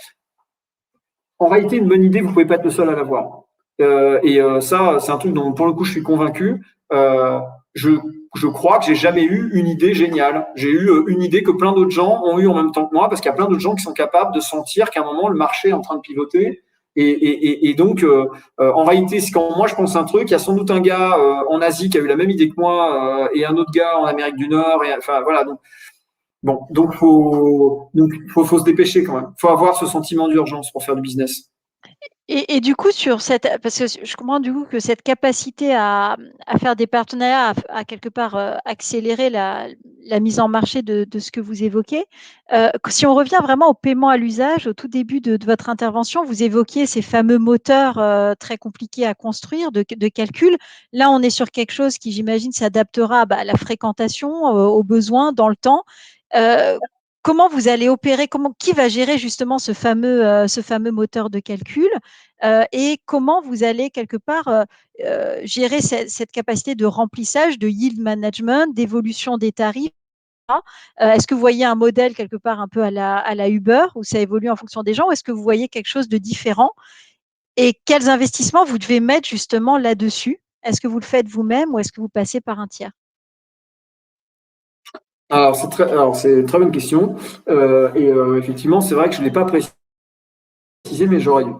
En réalité, une bonne idée, vous pouvez pas être le seul à l'avoir. Ça, c'est un truc dont pour le coup je suis convaincu. Je crois que j'ai jamais eu une idée géniale. J'ai eu une idée que plein d'autres gens ont eu en même temps que moi, parce qu'il y a plein d'autres gens qui sont capables de sentir qu'à un moment, le marché est en train de pivoter. Et donc, en réalité, quand moi je pense un truc, il y a sans doute un gars en Asie qui a eu la même idée que moi et un autre gars en Amérique du Nord. Et, enfin, voilà. Donc faut se dépêcher quand même. Faut avoir ce sentiment d'urgence pour faire du business. Et du coup, parce que je comprends du coup que cette capacité à faire des partenariats, à quelque part accélérer la mise en marché de ce que vous évoquez. Si on revient vraiment au paiement à l'usage, au tout début de votre intervention, vous évoquiez ces fameux moteurs très compliqués à construire de calcul. Là, on est sur quelque chose qui, j'imagine, s'adaptera à la fréquentation, aux besoins dans le temps. Comment vous allez opérer, qui va gérer justement ce fameux moteur de calcul et comment vous allez quelque part gérer cette capacité de remplissage, de yield management, d'évolution des tarifs. Est-ce que vous voyez un modèle quelque part un peu à la Uber où ça évolue en fonction des gens, ou est-ce que vous voyez quelque chose de différent? Et quels investissements vous devez mettre justement là-dessus? Est-ce que vous le faites vous-même ou est-ce que vous passez par un tiers? Alors, c'est une très bonne question. Effectivement, c'est vrai que je ne l'ai pas précisé, mais j'aurais dû.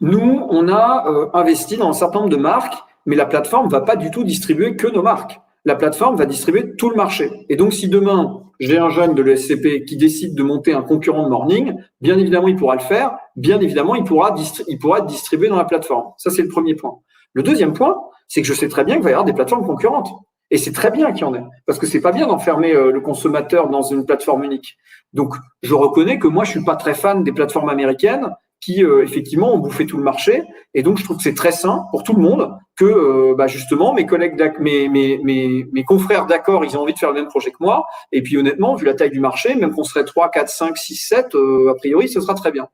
Nous, on a investi dans un certain nombre de marques, mais la plateforme ne va pas du tout distribuer que nos marques. la plateforme va distribuer tout le marché. Et donc, si demain, j'ai un jeune de l'ESCP qui décide de monter un concurrent de Morning, bien évidemment, il pourra le faire. Bien évidemment, il pourra être distribué dans la plateforme. Ça, c'est le premier point. Le deuxième point, c'est que je sais très bien qu'il va y avoir des plateformes concurrentes. Et c'est très bien qu'il y en ait. Parce que c'est pas bien d'enfermer le consommateur dans une plateforme unique. Donc, je reconnais que moi, je suis pas très fan des plateformes américaines qui, effectivement, ont bouffé tout le marché. Et donc, je trouve que c'est très sain pour tout le monde que, justement, mes collègues, mes confrères d'accord, ils ont envie de faire le même projet que moi. Et puis, honnêtement, vu la taille du marché, même qu'on serait 3, 4, 5, 6, 7, a priori, ce sera très bien.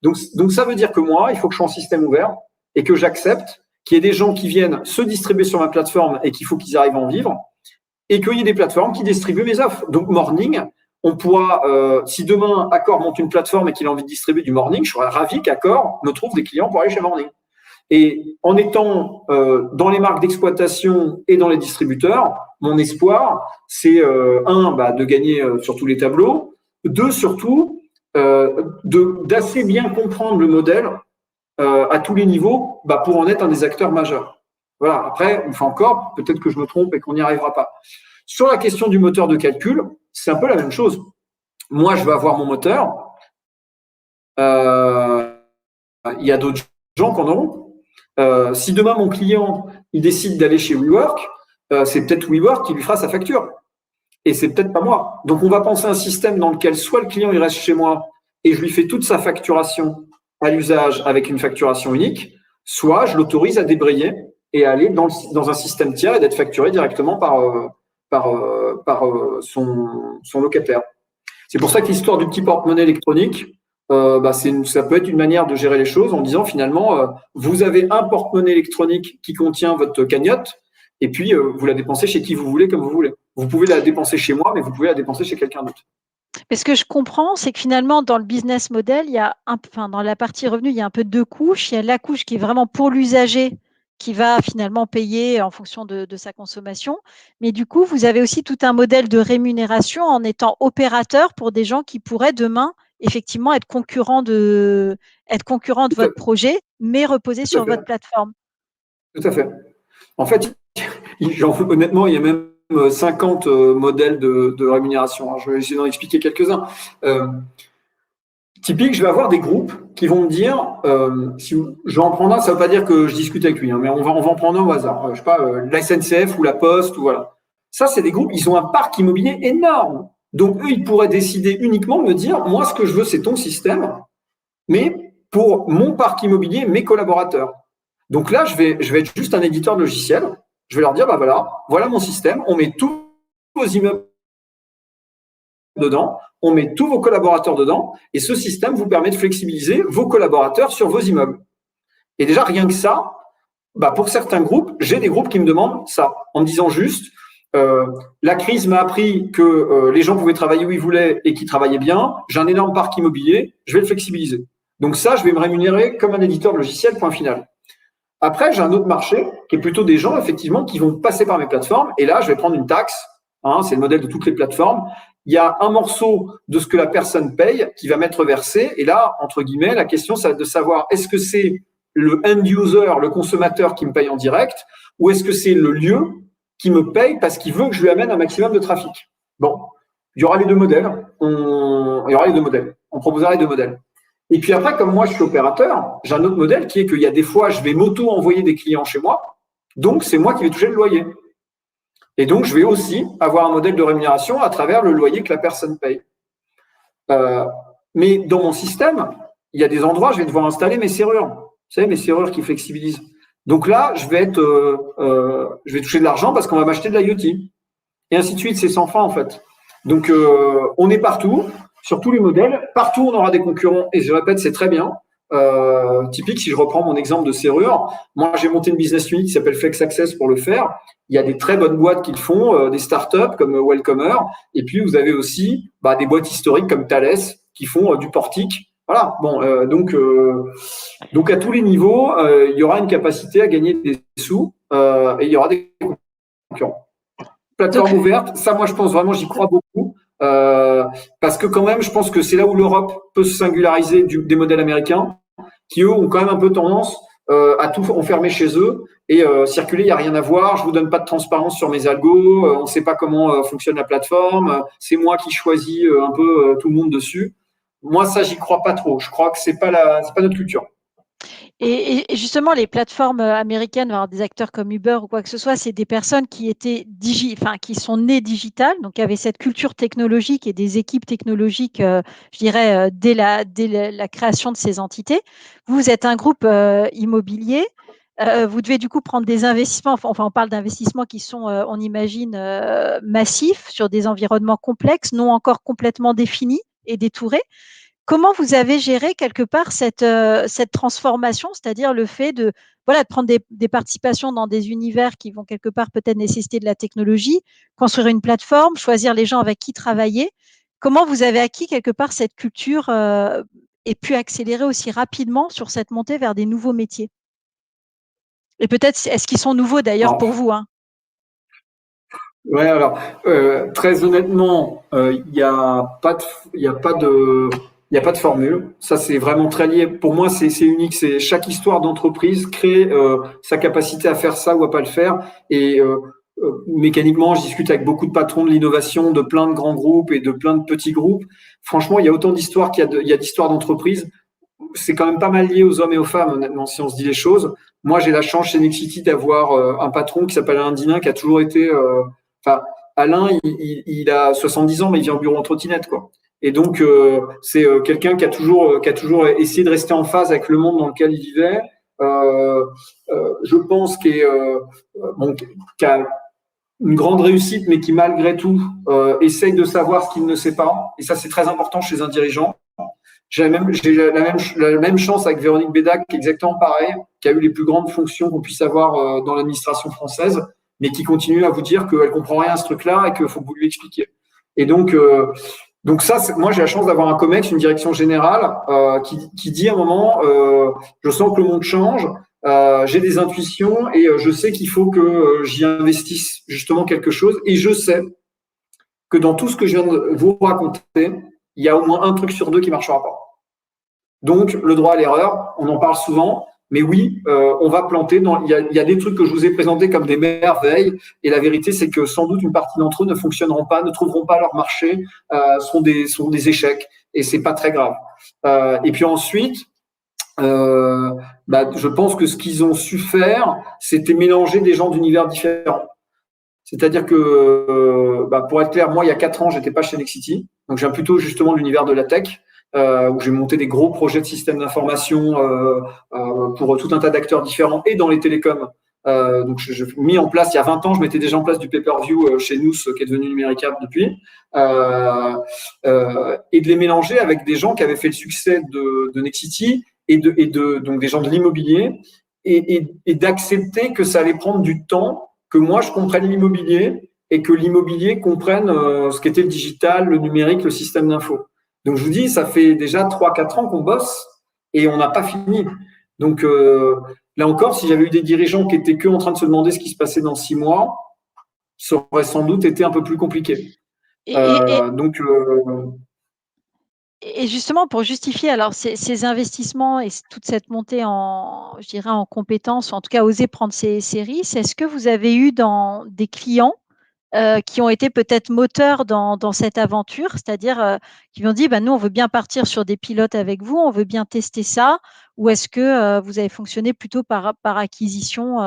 Donc, ça veut dire que moi, il faut que je sois en système ouvert et que j'accepte qu'il y ait des gens qui viennent se distribuer sur ma plateforme et qu'il faut qu'ils arrivent à en vivre, et qu'il y ait des plateformes qui distribuent mes offres. Donc, Morning, on pourra, si demain Accor monte une plateforme et qu'il a envie de distribuer du Morning, je serais ravi qu'Accor me trouve des clients pour aller chez Morning. Et en étant dans les marques d'exploitation et dans les distributeurs, mon espoir, c'est de gagner sur tous les tableaux, deux, surtout, d'assez bien comprendre le modèle à tous les niveaux pour en être un des acteurs majeurs. Voilà. Après, une fois encore, peut-être que je me trompe et qu'on n'y arrivera pas. Sur la question du moteur de calcul, c'est un peu la même chose. Moi, je vais avoir mon moteur. Il y a d'autres gens qui en auront. Si demain, mon client il décide d'aller chez WeWork, c'est peut-être WeWork qui lui fera sa facture. Et c'est peut-être pas moi. Donc, on va penser à un système dans lequel soit le client il reste chez moi et je lui fais toute sa facturation à l'usage avec une facturation unique, soit je l'autorise à débrayer et à aller dans un système tiers et d'être facturé directement par son locataire. C'est pour ça que l'histoire du petit porte-monnaie électronique, ça peut être une manière de gérer les choses en disant finalement, vous avez un porte-monnaie électronique qui contient votre cagnotte et puis vous la dépensez chez qui vous voulez, comme vous voulez. Vous pouvez la dépenser chez moi, mais vous pouvez la dépenser chez quelqu'un d'autre. Mais ce que je comprends, c'est que finalement, dans le business model, dans la partie revenu, il y a un peu deux couches. Il y a la couche qui est vraiment pour l'usager, qui va finalement payer en fonction de sa consommation. Mais du coup, vous avez aussi tout un modèle de rémunération en étant opérateur pour des gens qui pourraient demain, effectivement, être concurrents de votre projet, mais reposer sur votre plateforme. Tout à fait. En fait, honnêtement, il y a même 50 modèles de rémunération. Alors, je vais essayer d'en expliquer quelques-uns. Typique, je vais avoir des groupes qui vont me dire, je vais en prendre un, ça ne veut pas dire que je discute avec lui, mais on va en prendre un au hasard. Je sais pas, la SNCF ou la Poste, ou voilà. Ça, c'est des groupes, ils ont un parc immobilier énorme. Donc, eux, ils pourraient décider uniquement de me dire, moi, ce que je veux, c'est ton système, mais pour mon parc immobilier, mes collaborateurs. Donc là, je vais être juste un éditeur de logiciel. Je vais leur dire, voilà mon système, on met tous vos immeubles dedans, on met tous vos collaborateurs dedans, et ce système vous permet de flexibiliser vos collaborateurs sur vos immeubles. Et déjà, rien que ça, pour certains groupes, j'ai des groupes qui me demandent ça, en me disant juste, la crise m'a appris que les gens pouvaient travailler où ils voulaient et qu'ils travaillaient bien, j'ai un énorme parc immobilier, je vais le flexibiliser. Donc ça, je vais me rémunérer comme un éditeur de logiciel, point final. Après, j'ai un autre marché qui est plutôt des gens, effectivement, qui vont passer par mes plateformes. Et là, je vais prendre une taxe. C'est le modèle de toutes les plateformes. Il y a un morceau de ce que la personne paye qui va m'être versé. Et là, entre guillemets, la question, c'est de savoir est-ce que c'est le end user, le consommateur qui me paye en direct, ou est-ce que c'est le lieu qui me paye parce qu'il veut que je lui amène un maximum de trafic. Bon, il y aura les deux modèles. On proposera les deux modèles. Et puis après, comme moi, je suis opérateur, j'ai un autre modèle qui est qu'il y a des fois, je vais m'auto-envoyer des clients chez moi. Donc, c'est moi qui vais toucher le loyer. Et donc, je vais aussi avoir un modèle de rémunération à travers le loyer que la personne paye. Mais dans mon système, il y a des endroits, je vais devoir installer mes serrures. Vous savez, mes serrures qui flexibilisent. Donc là, je vais toucher de l'argent parce qu'on va m'acheter de l'IoT. Et ainsi de suite, c'est sans fin en fait. Donc, on est partout. Sur tous les modèles, partout on aura des concurrents et je répète, c'est très bien. Typique, si je reprends mon exemple de serrure, moi j'ai monté une business unit qui s'appelle Flex Access pour le faire. Il y a des très bonnes boîtes qui le font, des startups comme Welcomer, et puis vous avez aussi des boîtes historiques comme Thales qui font du portique. Voilà. Bon, donc à tous les niveaux, il y aura une capacité à gagner des sous et il y aura des concurrents. Plateforme ouverte, ça moi je pense vraiment, j'y crois beaucoup. Parce que quand même, je pense que c'est là où l'Europe peut se singulariser des modèles américains, qui eux ont quand même un peu tendance à tout enfermer chez eux et circuler, il n'y a rien à voir, je vous donne pas de transparence sur mes algos, on ne sait pas comment fonctionne la plateforme, c'est moi qui choisis un peu tout le monde dessus. Moi, ça, j'y crois pas trop. Je crois que c'est pas notre culture. Et justement, les plateformes américaines, alors des acteurs comme Uber ou quoi que ce soit, c'est des personnes qui étaient qui sont nées digitales, donc qui avaient cette culture technologique et des équipes technologiques, je dirais, dès la création de ces entités. Vous êtes un groupe immobilier. Vous devez du coup prendre des investissements, enfin on parle d'investissements qui sont, on imagine, massifs sur des environnements complexes, non encore complètement définis et détourés. Comment vous avez géré quelque part cette transformation, c'est-à-dire le fait de, voilà, de prendre des participations dans des univers qui vont quelque part peut-être nécessiter de la technologie, construire une plateforme, choisir les gens avec qui travailler. Comment vous avez acquis quelque part cette culture et pu accélérer aussi rapidement sur cette montée vers des nouveaux métiers? Et peut-être, est-ce qu'ils sont nouveaux d'ailleurs pour vous, hein? Ouais, alors très honnêtement, il n'y a pas de, il y a pas de, il y a pas de formule. Ça, c'est vraiment très lié. Pour moi, c'est unique. C'est chaque histoire d'entreprise crée sa capacité à faire ça ou à pas le faire. Et mécaniquement, je discute avec beaucoup de patrons de l'innovation, de plein de grands groupes et de plein de petits groupes. Franchement, il y a autant d'histoires il y a d'histoires d'entreprises. C'est quand même pas mal lié aux hommes et aux femmes, honnêtement, si on se dit les choses. Moi, j'ai la chance chez Nexity d'avoir un patron qui s'appelle Alain Dinin, qui a toujours été. Enfin, Alain, il a 70 ans, mais il vient au bureau en trottinette, quoi. Et donc, c'est quelqu'un qui a toujours essayé de rester en phase avec le monde dans lequel il vivait. Je pense qu'il a une grande réussite, mais qui malgré tout essaye de savoir ce qu'il ne sait pas. Et ça, c'est très important chez un dirigeant. J'ai la même chance avec Véronique Bédac, qui est exactement pareil, qui a eu les plus grandes fonctions qu'on puisse avoir dans l'administration française, mais qui continue à vous dire qu'elle comprend rien à ce truc-là et qu'il faut que vous lui expliquiez. Et donc ça, moi j'ai la chance d'avoir un COMEX, une direction générale, qui dit à un moment, je sens que le monde change, j'ai des intuitions et je sais qu'il faut que j'y investisse justement quelque chose. Et je sais que dans tout ce que je viens de vous raconter, il y a au moins un truc sur deux qui marchera pas. Donc, le droit à l'erreur, on en parle souvent, mais oui, on va planter. Il y a des trucs que je vous ai présentés comme des merveilles, et la vérité, c'est que sans doute une partie d'entre eux ne fonctionneront pas, ne trouveront pas leur marché, sont des échecs, et c'est pas très grave. Et puis ensuite, je pense que ce qu'ils ont su faire, c'était mélanger des gens d'univers différents. C'est-à-dire que, pour être clair, moi, il y a 4 ans, j'étais pas chez Nexity, donc j'ai plutôt justement l'univers de la tech, où j'ai monté des gros projets de systèmes d'information pour tout un tas d'acteurs différents et dans les télécoms. Donc, j'ai mis en place, il y a 20 ans, je mettais déjà en place du pay-per-view chez nous, qui est devenu Numéricable depuis, et de les mélanger avec des gens qui avaient fait le succès de Nexity donc des gens de l'immobilier, et d'accepter que ça allait prendre du temps, que moi je comprenne l'immobilier et que l'immobilier comprenne ce qu'était le digital, le numérique, le système d'info. Donc je vous dis, ça fait déjà 3-4 ans qu'on bosse et on n'a pas fini. Donc là encore, si j'avais eu des dirigeants qui étaient que en train de se demander ce qui se passait dans 6 mois, ça aurait sans doute été un peu plus compliqué. Et justement, pour justifier alors ces investissements et toute cette montée je dirais, en compétences, ou en tout cas oser prendre ces risques, est-ce que vous avez eu des clients qui ont été peut-être moteurs dans cette aventure, c'est-à-dire qui m'ont dit, nous, on veut bien partir sur des pilotes avec vous, on veut bien tester ça, ou est-ce que vous avez fonctionné plutôt par acquisition?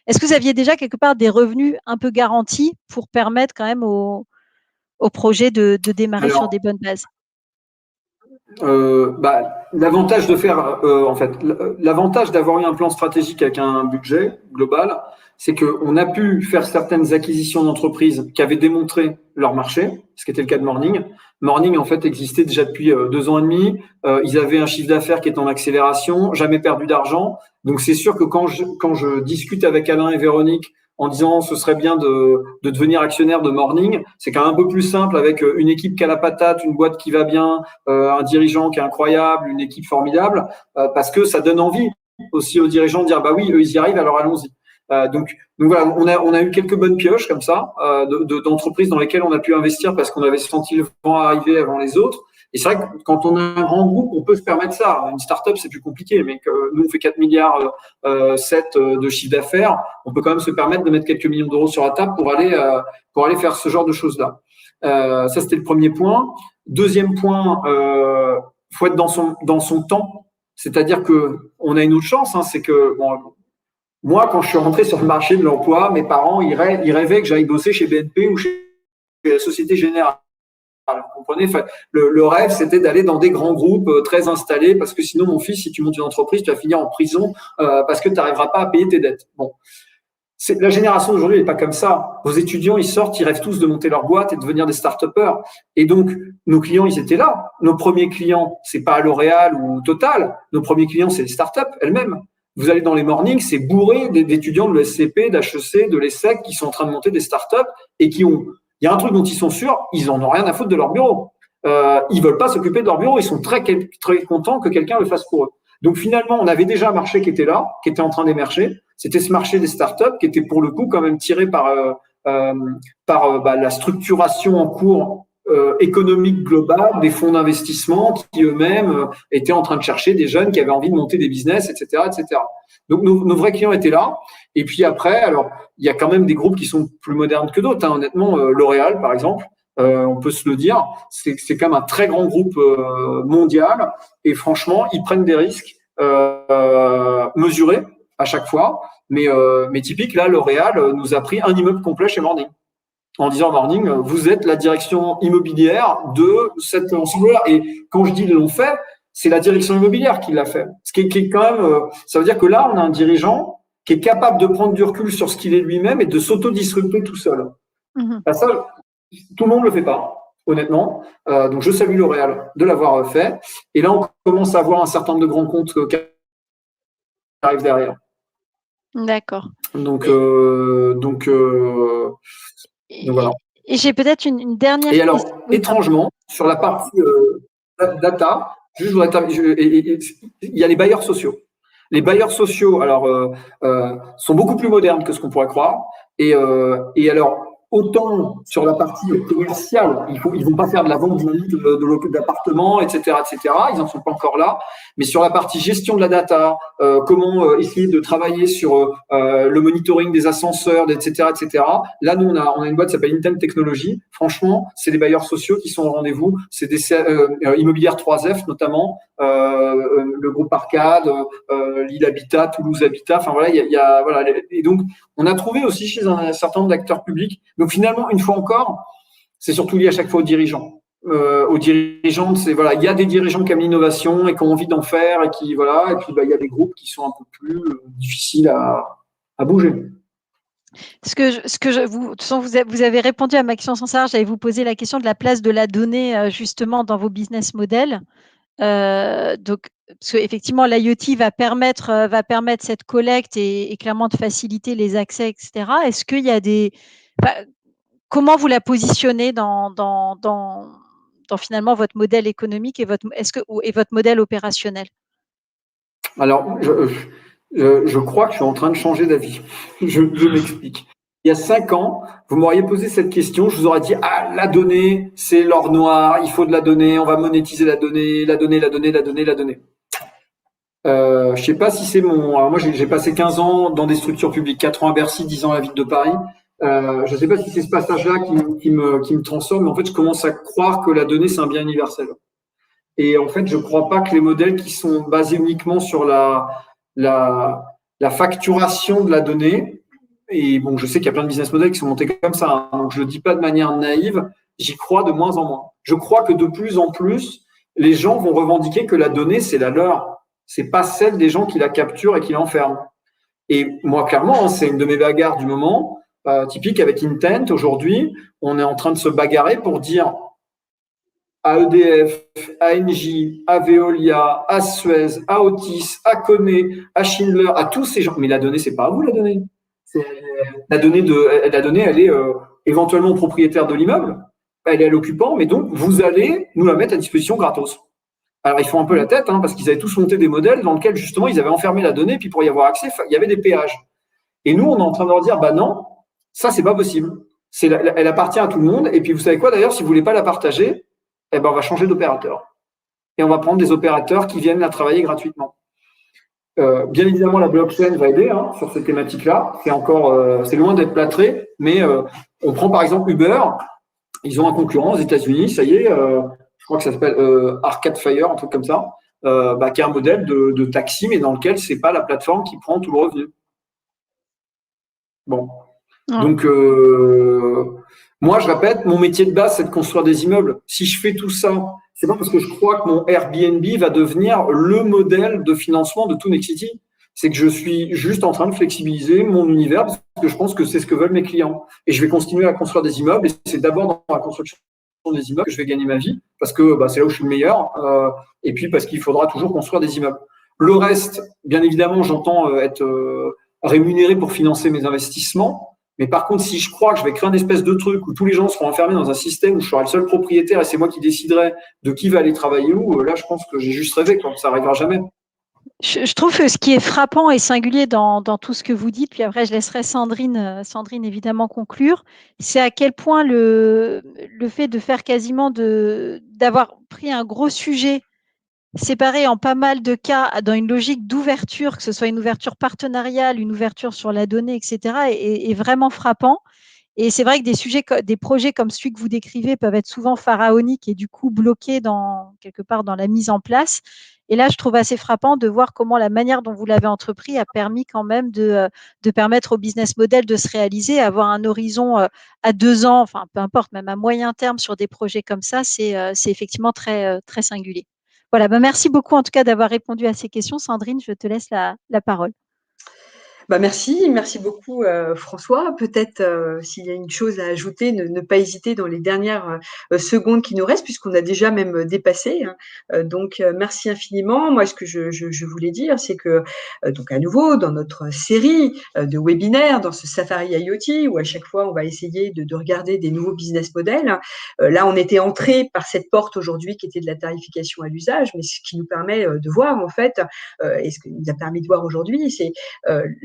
Est-ce que vous aviez déjà quelque part des revenus un peu garantis pour permettre quand même au projet de démarrer sur des bonnes bases? L'avantage de faire, l'avantage d'avoir eu un plan stratégique avec un budget global, c'est qu'on a pu faire certaines acquisitions d'entreprises qui avaient démontré leur marché, ce qui était le cas de Morning. Morning, en fait, existait déjà depuis 2 ans et demi. Ils avaient un chiffre d'affaires qui est en accélération, jamais perdu d'argent. Donc, c'est sûr que quand je discute avec Alain et Véronique en disant ce serait bien de devenir actionnaire de Morning, c'est quand même un peu plus simple avec une équipe qui a la patate, une boîte qui va bien, un dirigeant qui est incroyable, une équipe formidable, parce que ça donne envie aussi aux dirigeants de dire oui, eux ils y arrivent, alors allons-y. Donc voilà, on a eu quelques bonnes pioches comme ça d'entreprises dans lesquelles on a pu investir parce qu'on avait senti le vent arriver avant les autres. Et c'est vrai que quand on a un grand groupe, on peut se permettre ça. Une start-up, c'est plus compliqué, mais que nous, on fait 4 milliards 7 de chiffre d'affaires, on peut quand même se permettre de mettre quelques millions d'euros sur la table pour aller faire ce genre de choses-là. Ça, c'était le premier point. Deuxième point, faut être dans son temps. C'est-à-dire que on a une autre chance, hein, c'est que moi, quand je suis rentré sur le marché de l'emploi, mes parents, ils rêvaient que j'aille bosser chez BNP ou chez la Société Générale. Vous comprenez, le rêve, c'était d'aller dans des grands groupes très installés, parce que sinon, mon fils, si tu montes une entreprise, tu vas finir en prison parce que tu n'arriveras pas à payer tes dettes. Bon, la génération d'aujourd'hui n'est pas comme ça. Vos étudiants, ils sortent, ils rêvent tous de monter leur boîte et de devenir des start-upers. Et donc, nos clients, ils étaient là. Nos premiers clients, c'est pas L'Oréal ou Total. Nos premiers clients, c'est les start-up elles-mêmes. Vous allez dans les mornings, c'est bourré d'étudiants de l'ESCP, d'HEC, de l'ESSEC qui sont en train de monter des start-up et il y a un truc dont ils sont sûrs, ils en ont rien à foutre de leur bureau. Ils veulent pas s'occuper de leur bureau, ils sont très, très contents que quelqu'un le fasse pour eux. Donc finalement, on avait déjà un marché qui était là, qui était en train d'émerger. C'était ce marché des startups qui était pour le coup quand même tiré par la structuration en cours économique globale des fonds d'investissement qui eux-mêmes étaient en train de chercher des jeunes qui avaient envie de monter des business, etc., etc. Donc nos vrais clients étaient là. Et puis après, alors il y a quand même des groupes qui sont plus modernes que d'autres. Hein. Honnêtement, L'Oréal par exemple, on peut se le dire, c'est quand même un très grand groupe mondial. Et franchement, ils prennent des risques mesurés à chaque fois. Mais typique, là, L'Oréal nous a pris un immeuble complet chez Morning. En disant Morning, vous êtes la direction immobilière de cette ensemble-là. Et quand je dis ils l'ont fait, c'est la direction immobilière qui l'a fait. Ce qui est quand même, ça veut dire que là, on a un dirigeant qui est capable de prendre du recul sur ce qu'il est lui-même et de s'auto-disrupter tout seul. Ça, tout le monde le fait pas, honnêtement. Donc, je salue L'Oréal de l'avoir fait. Et là, on commence à voir un certain nombre de grands comptes qui arrivent derrière. D'accord. Donc voilà. Et j'ai peut-être une dernière question. Et alors, question. étrangement, sur la partie data, il y a les bailleurs sociaux. Les bailleurs sociaux, alors, sont beaucoup plus modernes que ce qu'on pourrait croire. Et alors, autant sur la partie commerciale, ils vont pas faire de la vente dynamique d'appartements, etc., etc. Ils en sont pas encore là. Mais sur la partie gestion de la data, comment essayer de travailler sur le monitoring des ascenseurs, etc., etc. Là, nous, on a une boîte qui s'appelle Intent Technologies. Franchement, c'est des bailleurs sociaux qui sont au rendez-vous. C'est des immobilières 3F notamment, le groupe Arcade, Lille Habitat, Toulouse Habitat. Enfin voilà, voilà. Et donc, on a trouvé aussi chez un certain nombre d'acteurs publics. Donc finalement, une fois encore, c'est surtout lié à chaque fois aux dirigeants. Aux dirigeants, c'est voilà, il y a des dirigeants qui aiment l'innovation et qui ont envie d'en faire et qui voilà, et puis il y a des groupes qui sont un peu plus difficiles à bouger. De toute façon, vous avez répondu à ma question sans savoir. J'allais vous poser la question de la place de la donnée justement dans vos business models. Donc, parce qu'effectivement, l'IoT va permettre cette collecte et clairement de faciliter les accès, etc. Est-ce qu'il y a comment vous la positionnez dans finalement votre modèle économique et votre modèle opérationnel? Alors, je crois que je suis en train de changer d'avis. Je m'explique. Il y a 5 ans, vous m'auriez posé cette question, je vous aurais dit, la donnée, c'est l'or noir, il faut de la donnée, on va monétiser la donnée. Je sais pas si c'est alors moi, j'ai passé 15 ans dans des structures publiques, 4 ans à Bercy, 10 ans à la ville de Paris. Je sais pas si c'est ce passage-là qui me transforme, mais en fait, je commence à croire que la donnée, c'est un bien universel. Et en fait, je crois pas que les modèles qui sont basés uniquement sur la facturation de la donnée, et bon, je sais qu'il y a plein de business models qui sont montés comme ça, hein, donc je le dis pas de manière naïve, j'y crois de moins en moins. Je crois que de plus en plus, les gens vont revendiquer que la donnée, c'est la leur. C'est pas celle des gens qui la capturent et qui l'enferment. Et moi, clairement, c'est une de mes bagarres du moment, typique avec Intent. Aujourd'hui, on est en train de se bagarrer pour dire à EDF, à Engie, à Veolia, à Suez, à Otis, à Kone, à Schindler, à tous ces gens. Mais la donnée, c'est pas à vous, la donnée. La donnée, elle est éventuellement propriétaire de l'immeuble. Elle est à l'occupant, mais donc, vous allez nous la mettre à disposition gratos. Alors, ils font un peu la tête, hein, parce qu'ils avaient tous monté des modèles dans lesquels, justement, ils avaient enfermé la donnée, puis pour y avoir accès, il y avait des péages. Et nous, on est en train de leur dire, non, ça, c'est pas possible. Elle appartient à tout le monde. Et puis, vous savez quoi, d'ailleurs, si vous voulez pas la partager, eh ben, on va changer d'opérateur. Et on va prendre des opérateurs qui viennent à travailler gratuitement. Bien évidemment, la blockchain va aider sur cette thématique-là. C'est loin d'être plâtré, mais on prend par exemple Uber. Ils ont un concurrent aux États-Unis, ça y est, je crois que ça s'appelle Arcade Fire, un truc comme ça, qui est un modèle de taxi, mais dans lequel c'est pas la plateforme qui prend tout le revenu. Bon. Donc, moi, je répète, mon métier de base, c'est de construire des immeubles. Si je fais tout ça, c'est pas parce que je crois que mon Airbnb va devenir le modèle de financement de tout Nexity. C'est que je suis juste en train de flexibiliser mon univers parce que je pense que c'est ce que veulent mes clients. Et je vais continuer à construire des immeubles. Et c'est d'abord dans la construction des immeubles que je vais gagner ma vie parce que c'est là où je suis le meilleur. Et puis parce qu'il faudra toujours construire des immeubles. Le reste, bien évidemment, j'entends être rémunéré pour financer mes investissements. Mais par contre, si je crois que je vais créer une espèce de truc où tous les gens seront enfermés dans un système où je serai le seul propriétaire et c'est moi qui déciderai de qui va aller travailler où, là, je pense que j'ai juste rêvé, quoi. Ça n'arrivera jamais. Je trouve que ce qui est frappant et singulier dans tout ce que vous dites, puis après je laisserai Sandrine évidemment conclure, c'est à quel point le fait de faire quasiment d'avoir pris un gros sujet séparé en pas mal de cas dans une logique d'ouverture, que ce soit une ouverture partenariale, une ouverture sur la donnée, etc., est vraiment frappant. Et c'est vrai que des projets comme celui que vous décrivez peuvent être souvent pharaoniques et du coup bloqués quelque part dans la mise en place. Et là, je trouve assez frappant de voir comment la manière dont vous l'avez entrepris a permis quand même de permettre au business model de se réaliser, avoir un horizon à 2 ans, enfin peu importe, même à moyen terme sur des projets comme ça, c'est effectivement très, très singulier. Voilà, merci beaucoup en tout cas d'avoir répondu à ces questions. Sandrine, je te laisse la parole. Merci beaucoup François. Peut-être s'il y a une chose à ajouter, ne pas hésiter dans les dernières secondes qui nous restent, puisqu'on a déjà même dépassé. Donc merci infiniment. Moi, ce que je voulais dire, c'est que donc à nouveau dans notre série de webinaires, dans ce Safari IoT, où à chaque fois on va essayer de regarder des nouveaux business models. Là, on était entré par cette porte aujourd'hui qui était de la tarification à l'usage, mais ce qui nous permet de voir en fait, et ce qui nous a permis de voir aujourd'hui, c'est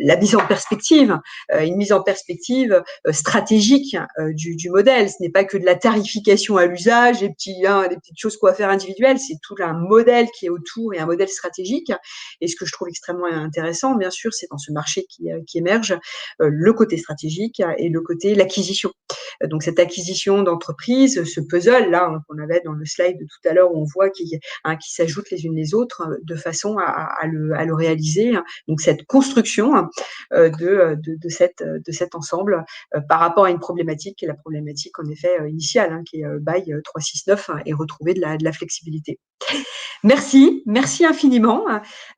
la mise en perspective, une mise en perspective stratégique du modèle. Ce n'est pas que de la tarification à l'usage, des petites choses qu'on va faire individuelles, c'est tout un modèle qui est autour et un modèle stratégique. Et ce que je trouve extrêmement intéressant, bien sûr, c'est dans ce marché qui émerge, le côté stratégique et le côté l'acquisition. Donc cette acquisition d'entreprise, ce puzzle là qu'on avait dans le slide de tout à l'heure où on voit qui s'ajoutent les unes les autres de façon à le réaliser. Donc cette construction de cet ensemble par rapport à une problématique qui est la problématique en effet initiale, qui est BAI 369 et retrouver de la flexibilité. Merci infiniment.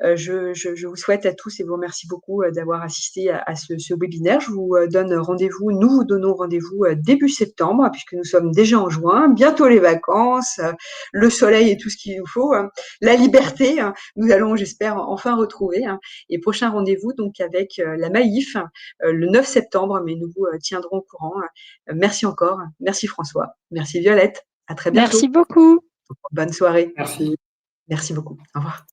Je vous souhaite à tous et vous remercie beaucoup d'avoir assisté à ce webinaire. Je vous donne rendez-vous, nous vous donnons rendez-vous début septembre, puisque nous sommes déjà en juin, bientôt les vacances, le soleil et tout ce qu'il nous faut, la liberté, nous allons, j'espère, enfin retrouver. Et prochain rendez-vous donc avec la Maïf le 9 septembre, mais nous vous tiendrons au courant. Merci encore, merci François, merci Violette, à très bientôt. Merci beaucoup. Bonne soirée. Merci. Merci beaucoup. Au revoir.